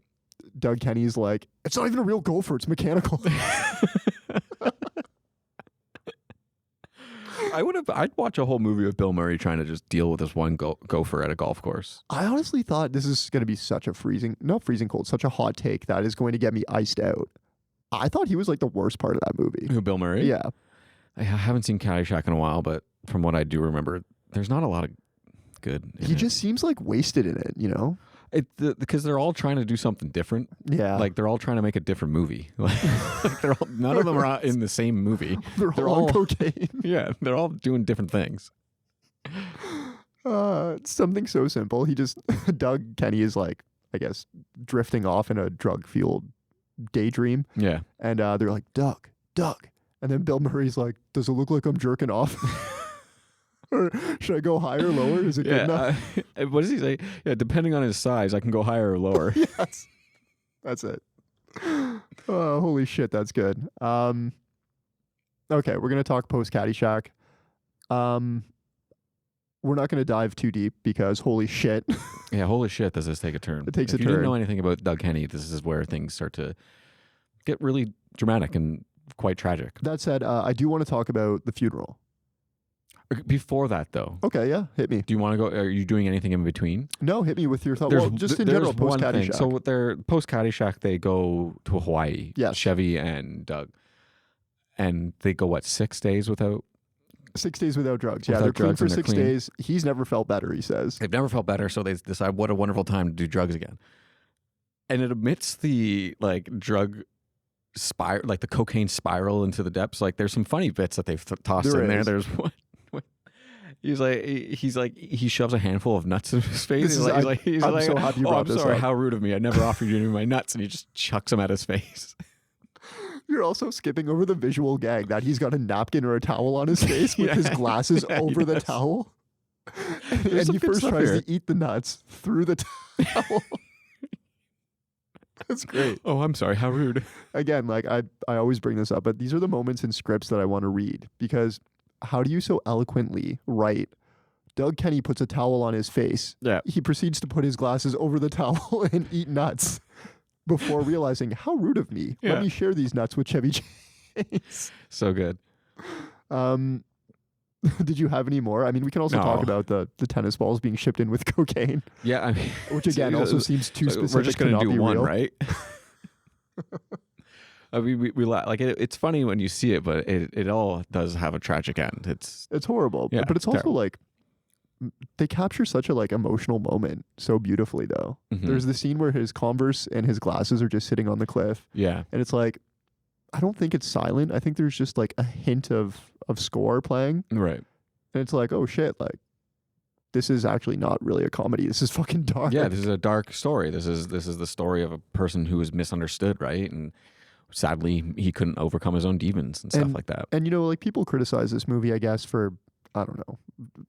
Doug Kenny's like, it's not even a real gopher, it's mechanical. I'd watch a whole movie with Bill Murray trying to just deal with this one gopher at a golf course. I honestly thought this is going to be such a such a hot take that is going to get me iced out. I thought he was like the worst part of that movie. Who, Bill Murray? Yeah. I haven't seen Caddyshack in a while, but from what I do remember, there's not a lot of good in He it. just seems like wasted in it, you know? Because they're all trying to do something different. Yeah. Like they're all trying to make a different movie. Like none of them are in the same movie. They're all on cocaine. Yeah, they're all doing different things. Something so simple. Doug Kenny is like, I guess, drifting off in a drug-fueled daydream. Yeah. And they're like, Doug. And then Bill Murray's like, does it look like I'm jerking off? Or should I go higher or lower? Is it good enough? What does he say? Yeah, depending on his size, I can go higher or lower. Yes. That's it. Holy shit, that's good. Okay, we're going to talk post-Caddyshack. We're not going to dive too deep because holy shit. Yeah, holy shit, does this take a turn. It takes a turn. If you didn't know anything about Doug Kenny, this is where things start to get really dramatic and quite tragic. That said, I do want to talk about the funeral. Before that, though. Okay, yeah, hit me. Do you want to go? Are you doing anything in between? No, hit me with your thought. Well, just in general, post Caddyshack. So with their post Caddyshack, they go to Hawaii. Yes. Chevy and Doug, and they go 6 days without. 6 days without drugs. Without they're clean drugs for and they're 6 clean. days. He's never felt better. He says They've never felt better, so they decide what a wonderful time to do drugs again. And it amidst the drug like the cocaine spiral into the depths. Like there's some funny bits that they've tossed There in there. is. There's one. He's like he shoves a handful of nuts in his face. I'm so happy you oh, brought I'm this sorry, up." how rude of me. I never offered you any of my nuts, and he just chucks them at his face. You're also skipping over the visual gag that he's got a napkin or a towel on his face with his glasses over the towel. And some he good first stuff tries here. to eat the nuts through the towel. That's great. Oh, I'm sorry, how rude. Again, like I always bring this up, but these are the moments in scripts that I want to read because how do you so eloquently write Doug Kenny puts a towel on his face. Yeah. He proceeds to put his glasses over the towel and eat nuts before realizing how rude of me. Yeah. Let me share these nuts with Chevy Chase. So good. Did you have any more? I mean, we can also talk No. about the tennis balls being shipped in with cocaine, Yeah, I mean, which again also seems too specific. We're just to gonna not do be one, real. right? I mean, we like it's funny when you see it, but it all does have a tragic end. It's horrible, Yeah, but it's also terrible. like they capture such a like emotional moment so beautifully. Though Mhm. there's the scene where his Converse and his glasses are just sitting on the cliff, yeah, and it's like I don't think it's silent. I think there's just like a hint of score playing, right. and it's like, oh shit, like this is actually not really a comedy. This is fucking dark. Yeah, this is a dark story. This is the story of a person who was misunderstood, right? And sadly, he couldn't overcome his own demons and stuff like that. And you know, like people criticize this movie, I guess, for I don't know,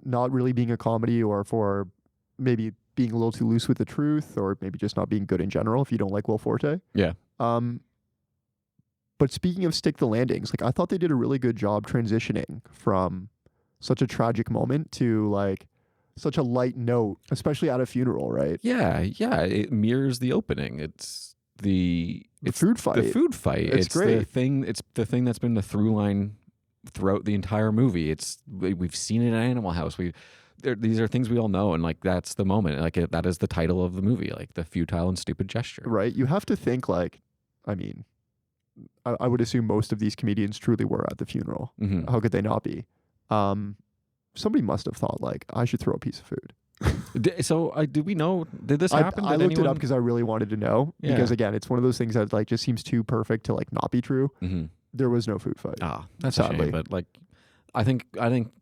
not really being a comedy or for maybe being a little too loose with the truth or maybe just not being good in general if you don't like Will Forte. Yeah. But speaking of Stick the Landings, like I thought they did a really good job transitioning from such a tragic moment to like such a light note, especially at a funeral, right? Yeah, it mirrors the opening. It's the food fight. The food fight. It's great. The thing. It's the thing that's been the through line throughout the entire movie. We've seen it in Animal House. These are things we all know, and like that's the moment. Like that is the title of the movie, like the futile and stupid gesture. Right. You have to think like, I mean, I would assume most of these comedians truly were at the funeral. Mhm. How could they not be? Somebody must have thought like I should throw a piece of food. Did we know? Did this happen? I Did looked it anyone- up because I really wanted to know. Yeah. Because again, it's one of those things that like just seems too perfect to like not be true. Mhm. There was no food fight. Ah, that's a Sadly. shame. But like, I think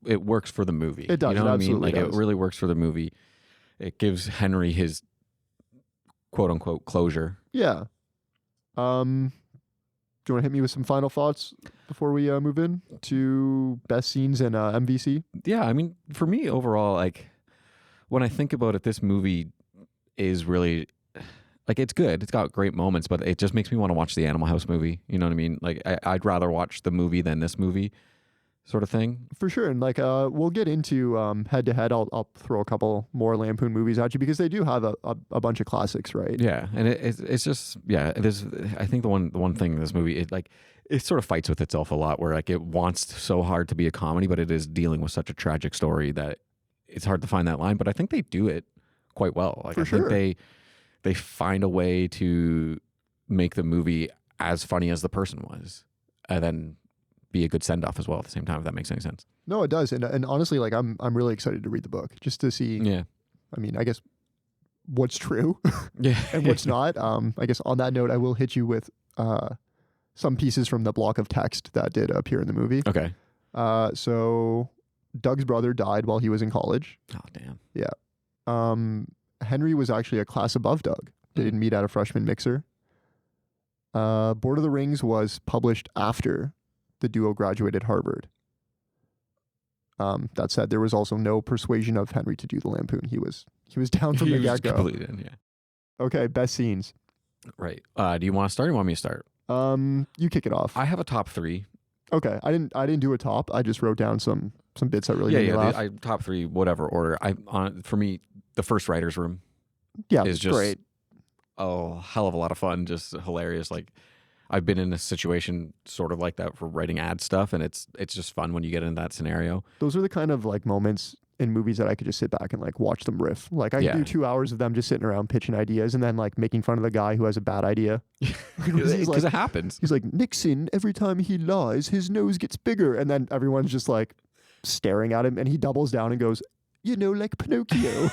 it works for the movie. It does, You know it what I mean? absolutely Like does. it really works for the movie. It gives Henry his quote unquote closure. Yeah. Do you want to hit me with some final thoughts before we move in to best scenes and MVC? Yeah, I mean, for me overall, like when I think about it, this movie is really like it's good. It's got great moments, but it just makes me want to watch the Animal House movie. You know what I mean? Like I'd rather watch the movie than this movie, sort of thing. For sure. And like we'll get into head to head. I'll throw a couple more Lampoon movies at you because they do have a bunch of classics, right? Yeah, and it's just it is. I think the one thing in this movie it sort of fights with itself a lot, where like it wants so hard to be a comedy, but it is dealing with such a tragic story that it's hard to find that line. But I think they do it quite well. Like For I sure. think they find a way to make the movie as funny as the person was, and then be a good send off as well at the same time. If that makes any sense. No, it does. And honestly, like I'm really excited to read the book just to see. Yeah, I mean, I guess what's true yeah, and what's not. I guess on that note, I will hit you with some pieces from the block of text that did appear in the movie. Okay. So Doug's brother died while he was in college. Oh damn. Henry was actually a class above Doug. They didn't meet at a freshman mixer. Board of the Rings was published after the duo graduated Harvard. That said, there was also no persuasion of Henry to do the Lampoon. He was down from the He was get-go. completely in, yeah. Okay, best scenes. Right. Do you want to start or you want me to start? You kick it off. I have a top 3. Okay, I didn't do a top. I just wrote down some bits that really made me laugh. I top 3, whatever order. For me, the first writer's room Yeah, is just great. a hell of a lot of fun, just hilarious. Like I've been in a situation sort of like that for writing ad stuff, and it's just fun when you get in that scenario. Those are the kind of like moments in movies that I could just sit back and like watch them riff. Like I could do 2 hours of them just sitting around pitching ideas and then like making fun of the guy who has a bad idea. Because like, it happens. He's like, Nixon, every time he lies, his nose gets bigger. And then everyone's just like staring at him and he doubles down and goes, you know, like Pinocchio.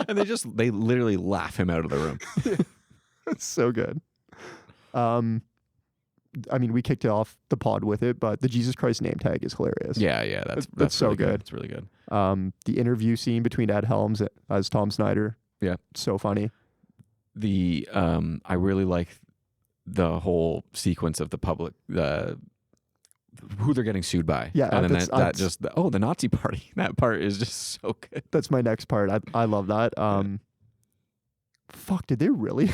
And they literally laugh him out of the room. It's so good. I mean, we kicked off the pod with it, but the Jesus Christ name tag is hilarious. Yeah, that's so really good. It's really good. The interview scene between Ed Helms as Tom Snyder. Yeah. So funny. I really like the whole sequence of the public, who they're getting sued by. Yeah. And then the Nazi party. That part is just so good. That's my next part. I love that. Fuck, did they really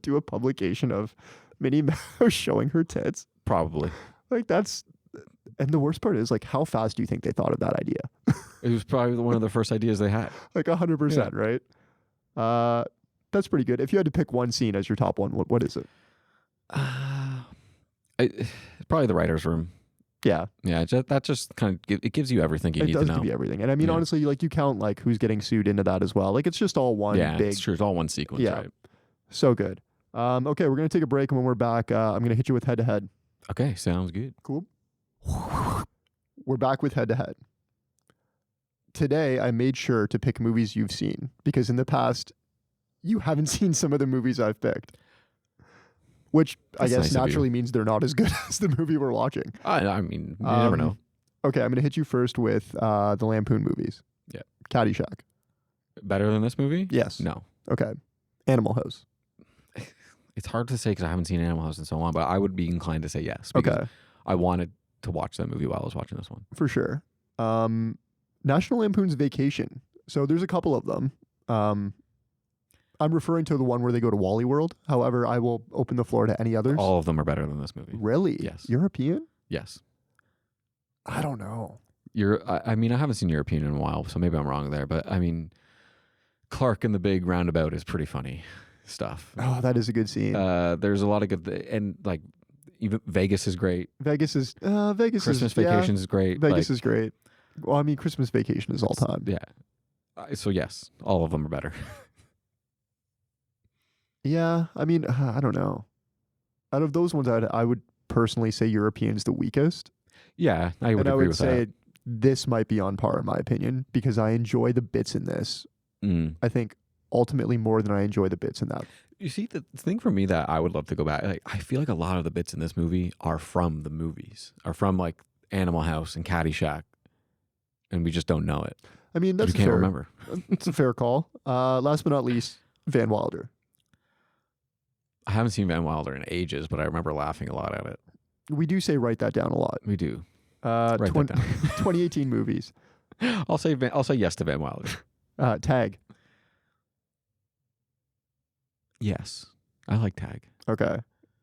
do a publication of Minnie Mouse showing her tits? Probably. Like and the worst part is like, how fast do you think they thought of that idea? It was probably one of the first ideas they had. Like 100%, right? That's pretty good. If you had to pick one scene as your top one, what is it? It's probably the writer's room. Yeah. Yeah, that just kind of it gives you everything you need to know. It does give you everything. And I mean, honestly, like you count like who's getting sued into that as well. Like it's just all one big. It's true. It's all one sequence, right? So good. Okay, we're going to take a break, and when we're back, I'm going to hit you with head-to-head. Okay, sounds good. Cool. We're back with head-to-head. Today, I made sure to pick movies you've seen, because in the past, you haven't seen some of the movies I've picked. Which I guess naturally means they're not as good as the movie we're watching. I mean, you never know. Okay, I'm going to hit you first with the Lampoon movies. Yeah. Caddyshack. Better than this movie? Yes. No. Okay. Animal House. It's hard to say because I haven't seen Animal House in so long, but I would be inclined to say yes. Okay. I wanted to watch that movie while I was watching this one. For sure. National Lampoon's Vacation. So there's a couple of them. I'm referring to the one where they go to Wally World. However, I will open the floor to any others. All of them are better than this movie. Really? Yes. European? Yes. I don't know. I mean, I haven't seen European in a while, so maybe I'm wrong there. But I mean, Clark and the Big Roundabout is pretty funny stuff. Oh, that is a good scene. There's a lot of good, and like even Vegas is great. Christmas Vacation is great. Vegas is great. Well, I mean, Christmas Vacation is all time. Yeah. So yes, all of them are better. Yeah, I mean, I don't know. Out of those ones, I would personally say European's the weakest. Yeah, I would agree with that. And I would say this might be on par in my opinion because I enjoy the bits in this. I think ultimately more than I enjoy the bits in that. You see, the thing for me that I would love to go back, like I feel like a lot of the bits in this movie are from the movies, are from like Animal House and Caddyshack, and we just don't know it. I mean, that's can't remember. It's a fair call. Last but not least, Van Wilder. I haven't seen Van Wilder in ages, but I remember laughing a lot at it. We do say write that down a lot. We do. Write that down. 2018 movies. I'll say yes to Van Wilder. Tag. Yes. I like Tag. Okay.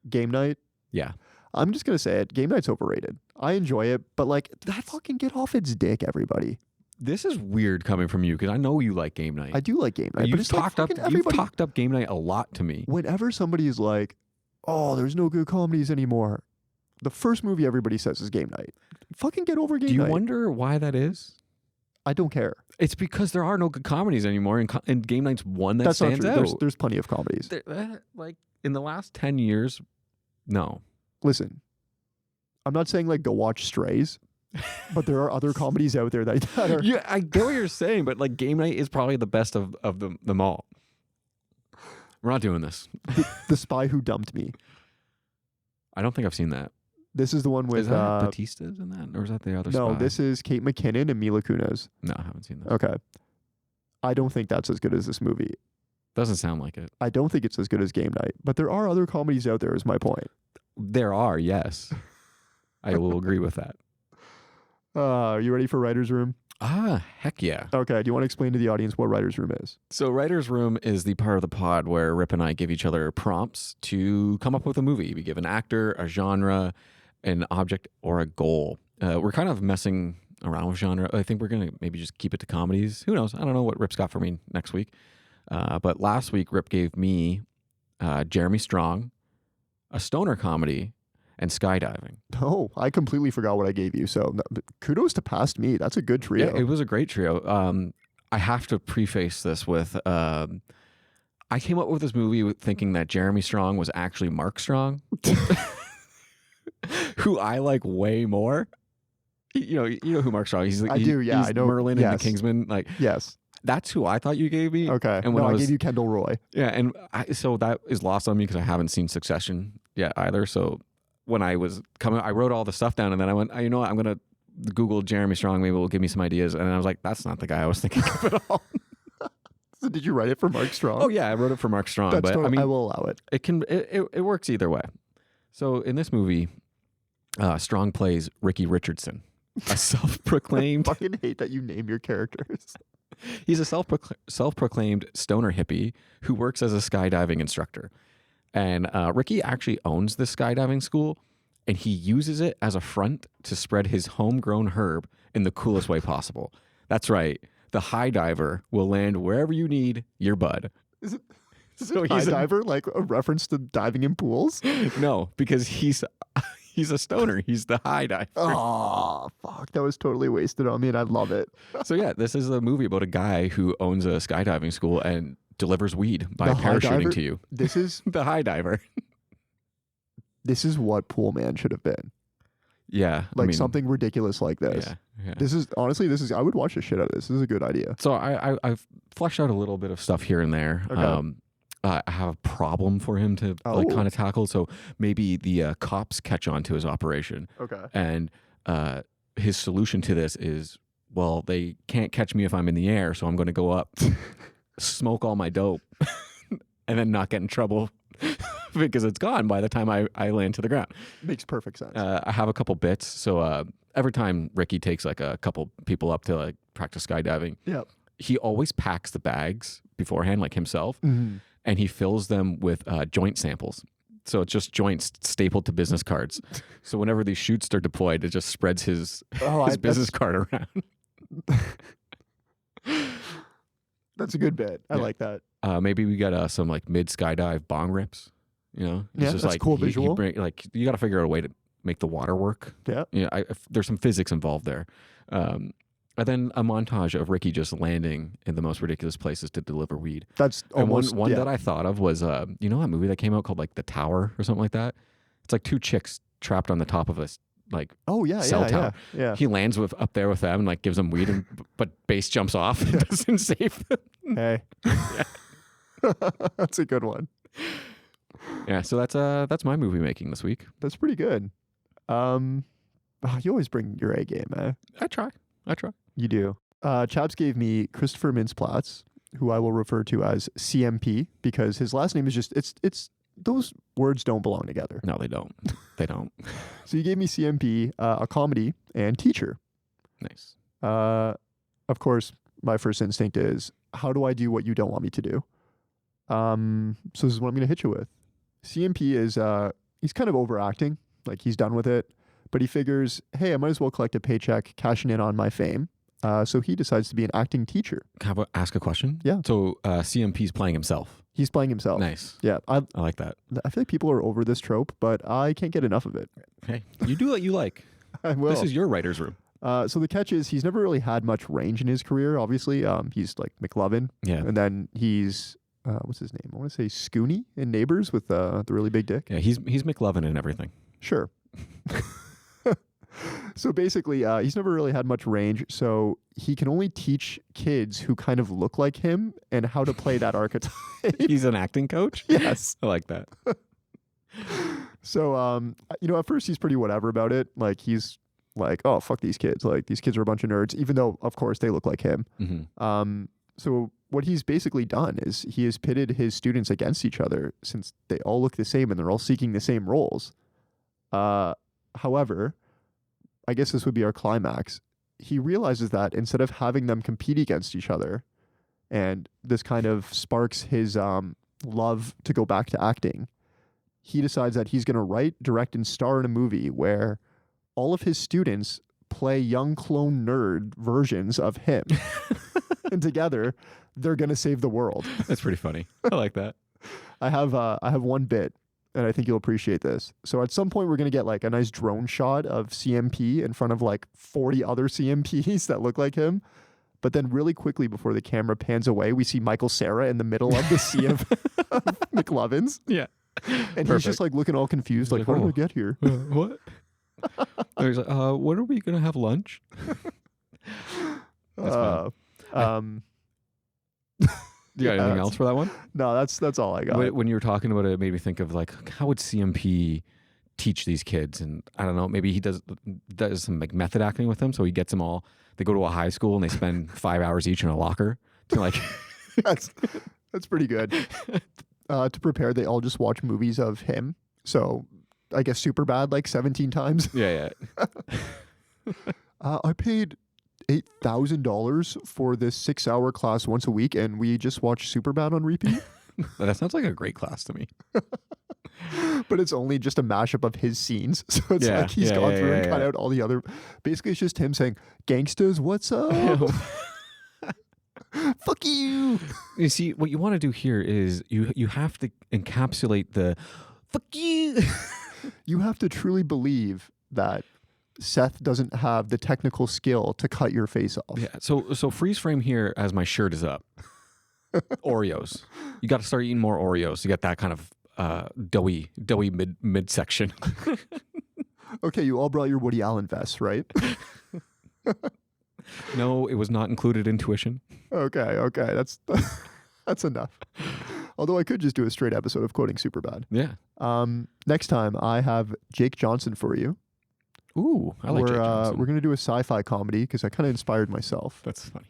Game Night. Yeah. I'm just going to say it. Game Night's overrated. I enjoy it, but like, fucking get off its dick, everybody. This is weird coming from you because I know you like Game Night. I do like Game Night. You've talked up Game Night a lot to me. Whenever somebody is like, oh, there's no good comedies anymore, the first movie everybody says is Game Night. Fucking get over Game Night. Do you wonder why that is? I don't care. It's because there are no good comedies anymore, and Game Night's one that stands not true. out. There's plenty of comedies. Like in the last 10 years, no. Listen, I'm not saying like go watch Strays, but there are other comedies out there that are. Yeah, I get what you're saying, but like Game Night is probably the best of them all. We're not doing this. The Spy Who Dumped Me. I don't think I've seen that. This is the one with... Is that Batista's in that? Or is that the other No, Spy? this is Kate McKinnon and Mila Kunis. No, I haven't seen that. Okay. I don't think that's as good as this movie. Doesn't sound like it. I don't think it's as good as Game Night, but there are other comedies out there is my point. There are, yes. I will agree with that. Are you ready for Writer's Room? Heck yeah. Okay, do you want to explain to the audience what Writer's Room is? So Writer's Room is the part of the pod where Rip and I give each other prompts to come up with a movie. We give an actor, a genre, an object, or a goal. We're kind of messing around with genre. I think we're going to maybe just keep it to comedies. Who knows? I don't know what Rip's got for me next week. But last week, Rip gave me Jeremy Strong, a stoner comedy, and skydiving. Oh, I completely forgot what I gave you. So kudos to past me. That's a good trio. Yeah, it was a great trio. I have to preface this with, I came up with this movie thinking that Jeremy Strong was actually Mark Strong, who I like way more. You know who Mark Strong is. I do, yeah. He's I know Merlin in The Kingsman. Like, yes. That's who I thought you gave me. Okay. And when I gave you Kendall Roy. Yeah, and so that is lost on me because I haven't seen Succession either. So when I was coming, I wrote all the stuff down, and then I went, you know what, I'm gonna Google Jeremy Strong. Maybe it will give me some ideas. And I was like, that's not the guy I was thinking of at all. So did you write it for Mark Strong? Oh yeah, I wrote it for Mark Strong. That's but totally, I mean, I will allow it. It works either way. So in this movie, Strong plays Ricky Richardson, a self-proclaimed. I fucking hate that you name your characters. He's a self-proclaimed stoner hippie who works as a skydiving instructor. And Ricky actually owns this skydiving school, and he uses it as a front to spread his homegrown herb in the coolest way possible. That's right. The high diver will land wherever you need your bud. Is it So high he's diver like a reference to diving in pools? No, because he's a stoner. He's the high diver. Oh, fuck. That was totally wasted on me, and I love it. So yeah, this is a movie about a guy who owns a skydiving school and delivers weed by The high parachuting diver? to you. This is The high diver. this is what Pool Man should have been. Yeah. Like something ridiculous like this. Yeah. This is honestly, I would watch the shit out of this. This is a good idea. So I've fleshed out a little bit of stuff here and there. Okay. I have a problem for him to kind of tackle. So maybe the cops catch on to his operation. Okay. And his solution to this is, well, they can't catch me if I'm in the air, so I'm going to go up, smoke all my dope, and then not get in trouble because it's gone by the time I land to the ground. Makes perfect sense. I have a couple bits. So every time Ricky takes like a couple people up to like practice skydiving, Yep. he always packs the bags beforehand, like himself, Mhm. and he fills them with joint samples. So it's just joints stapled to business cards. So whenever these shoots are deployed, it just spreads his business card around. That's a good bit. I like that. Maybe we got some like mid skydive bong rips. You know, it's Yeah, just that's like cool visual. You got to figure out a way to make the water work. Yeah. There's some physics involved there. And then a montage of Ricky just landing in the most ridiculous places to deliver weed. That's almost and one that I thought of was you know that movie that came out called like The Tower or something like that. It's like two chicks trapped on the top of this like cell tower. Yeah. He lands up there with them and like gives them weed, but base jumps off and doesn't save them. Hey. That's a good one. Yeah, so that's my movie making this week. That's pretty good. You always bring your A game, eh? I try. You do. Chaps gave me Christopher Mintz-Platz, who I will refer to as CMP because his last name is just it's those words don't belong together. No, they don't. They don't. So he gave me CMP, a comedy, and teacher. Nice. Of course, my first instinct is, how do I do what you don't want me to do? So this is what I'm going to hit you with. CMP is, he's kind of overacting, like he's done with it, but he figures, hey, I might as well collect a paycheck, cashing in on my fame. So he decides to be an acting teacher. Can I ask a question? Yeah. So CMP's playing himself. He's playing himself. Nice. Yeah. I like that. I feel like people are over this trope, but I can't get enough of it. Hey, you do what you like. I will. This is your writer's room. So the catch is he's never really had much range in his career, obviously. He's like McLovin. Yeah. And then he's, what's his name? I want to say Scooney in Neighbors with the really big dick. Yeah, he's McLovin and everything. Sure. So basically, he's never really had much range. So he can only teach kids who kind of look like him and how to play that archetype. He's an acting coach? Yes. I like that. So, at first he's pretty whatever about it. Like he's like, oh, fuck these kids. Like these kids are a bunch of nerds, even though, of course, they look like him. Mm-hmm. So what he's basically done is he has pitted his students against each other since they all look the same and they're all seeking the same roles. However, I guess this would be our climax. He realizes that instead of having them compete against each other, and this kind of sparks his love to go back to acting, he decides that he's going to write, direct, and star in a movie where all of his students play young clone nerd versions of him. And together, they're going to save the world. That's pretty funny. I like that. I have one bit, and I think you'll appreciate this. So at some point, we're going to get like a nice drone shot of CMP in front of like 40 other CMPs that look like him. But then really quickly before the camera pans away, we see Michael Cera in the middle of the sea of McLovins. Yeah. And he's just like looking all confused, like, how did I get here? What? He's like, when are we going to have lunch? That's fun. Do you got anything that's- else for that one? No, that's all I got. When you were talking about it, it made me think of like, how would CMP teach these kids? And I don't know, maybe he does some like method acting with them. So he gets them all. They go to a high school and they spend 5 hours each in a locker to like. That's pretty good. To prepare, they all just watch movies of him. So I guess Superbad like 17 times. Yeah. I paid $8,000 for this 6-hour class once a week, and we just watch Superbad on repeat. That sounds like a great class to me. But it's only just a mashup of his scenes. So it's Yeah, like he's yeah, gone yeah, through and yeah, cut yeah. out all the other. Basically, it's just him saying, "Gangstas, what's up? Fuck you." You see, what you want to do here is you have to encapsulate the fuck you. You have to truly believe that Seth doesn't have the technical skill to cut your face off. Yeah. So freeze frame here as my shirt is up. Oreos. You got to start eating more Oreos. You get that kind of doughy midsection. Okay, you all brought your Woody Allen vests, right? No, it was not included in tuition. Okay, that's enough. Although I could just do a straight episode of quoting Superbad. Yeah. Next time I have Jake Johnson for you. Ooh, I like Jake Johnson. We're gonna do a sci-fi comedy because I kind of inspired myself. That's funny.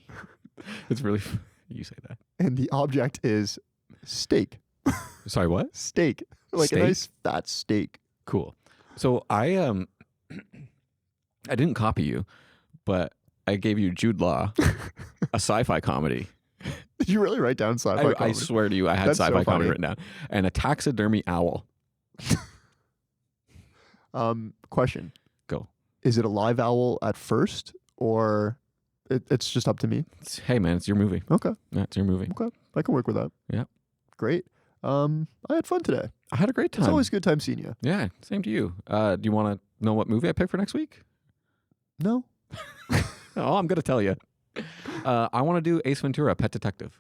It's really you say that. And the object is steak. Sorry, what? Steak. Like Steak? a nice fat steak. Cool. So I didn't copy you, but I gave you Jude Law, a sci-fi comedy. Did you really write down sci-fi I comedy? swear to you, I had That's so sci-fi comedy funny. written down. And a taxidermy owl. Question. Go. Is it a live owl at first, or it's just up to me? Hey man, it's your movie. Okay. Yeah, it's your movie. Okay. I can work with that. Yeah. Great. I had fun today. I had a great time. It's always a good time seeing you. Yeah, same to you. Do you want to know what movie I picked for next week? No? Oh, I'm going to tell you. I want to do Ace Ventura, Pet Detective.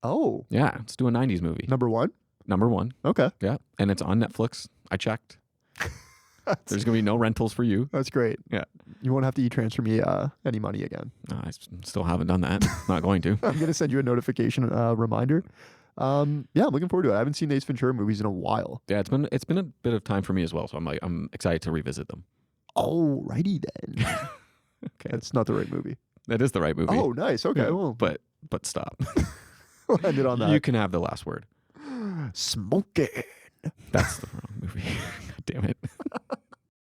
Oh. Yeah, let's do a 90s movie. Number one? Number one. Okay. Yeah, and it's on Netflix. I checked. There's going to be no rentals for you. That's great. Yeah. You won't have to transfer me any money again. No, still haven't done that. Not going to. I'm going to send you a notification reminder. Yeah, I'm looking forward to it. I haven't seen Ace Ventura movies in a while. Yeah, it's been a bit of time for me as well, so I'm excited to revisit them. Alrighty then. Okay. That's not the right movie. That is the right movie. Oh, nice. Okay, Yeah, well, but stop. we'll end it on that. You can have the last word. Smoking. That's the wrong movie. God damn it.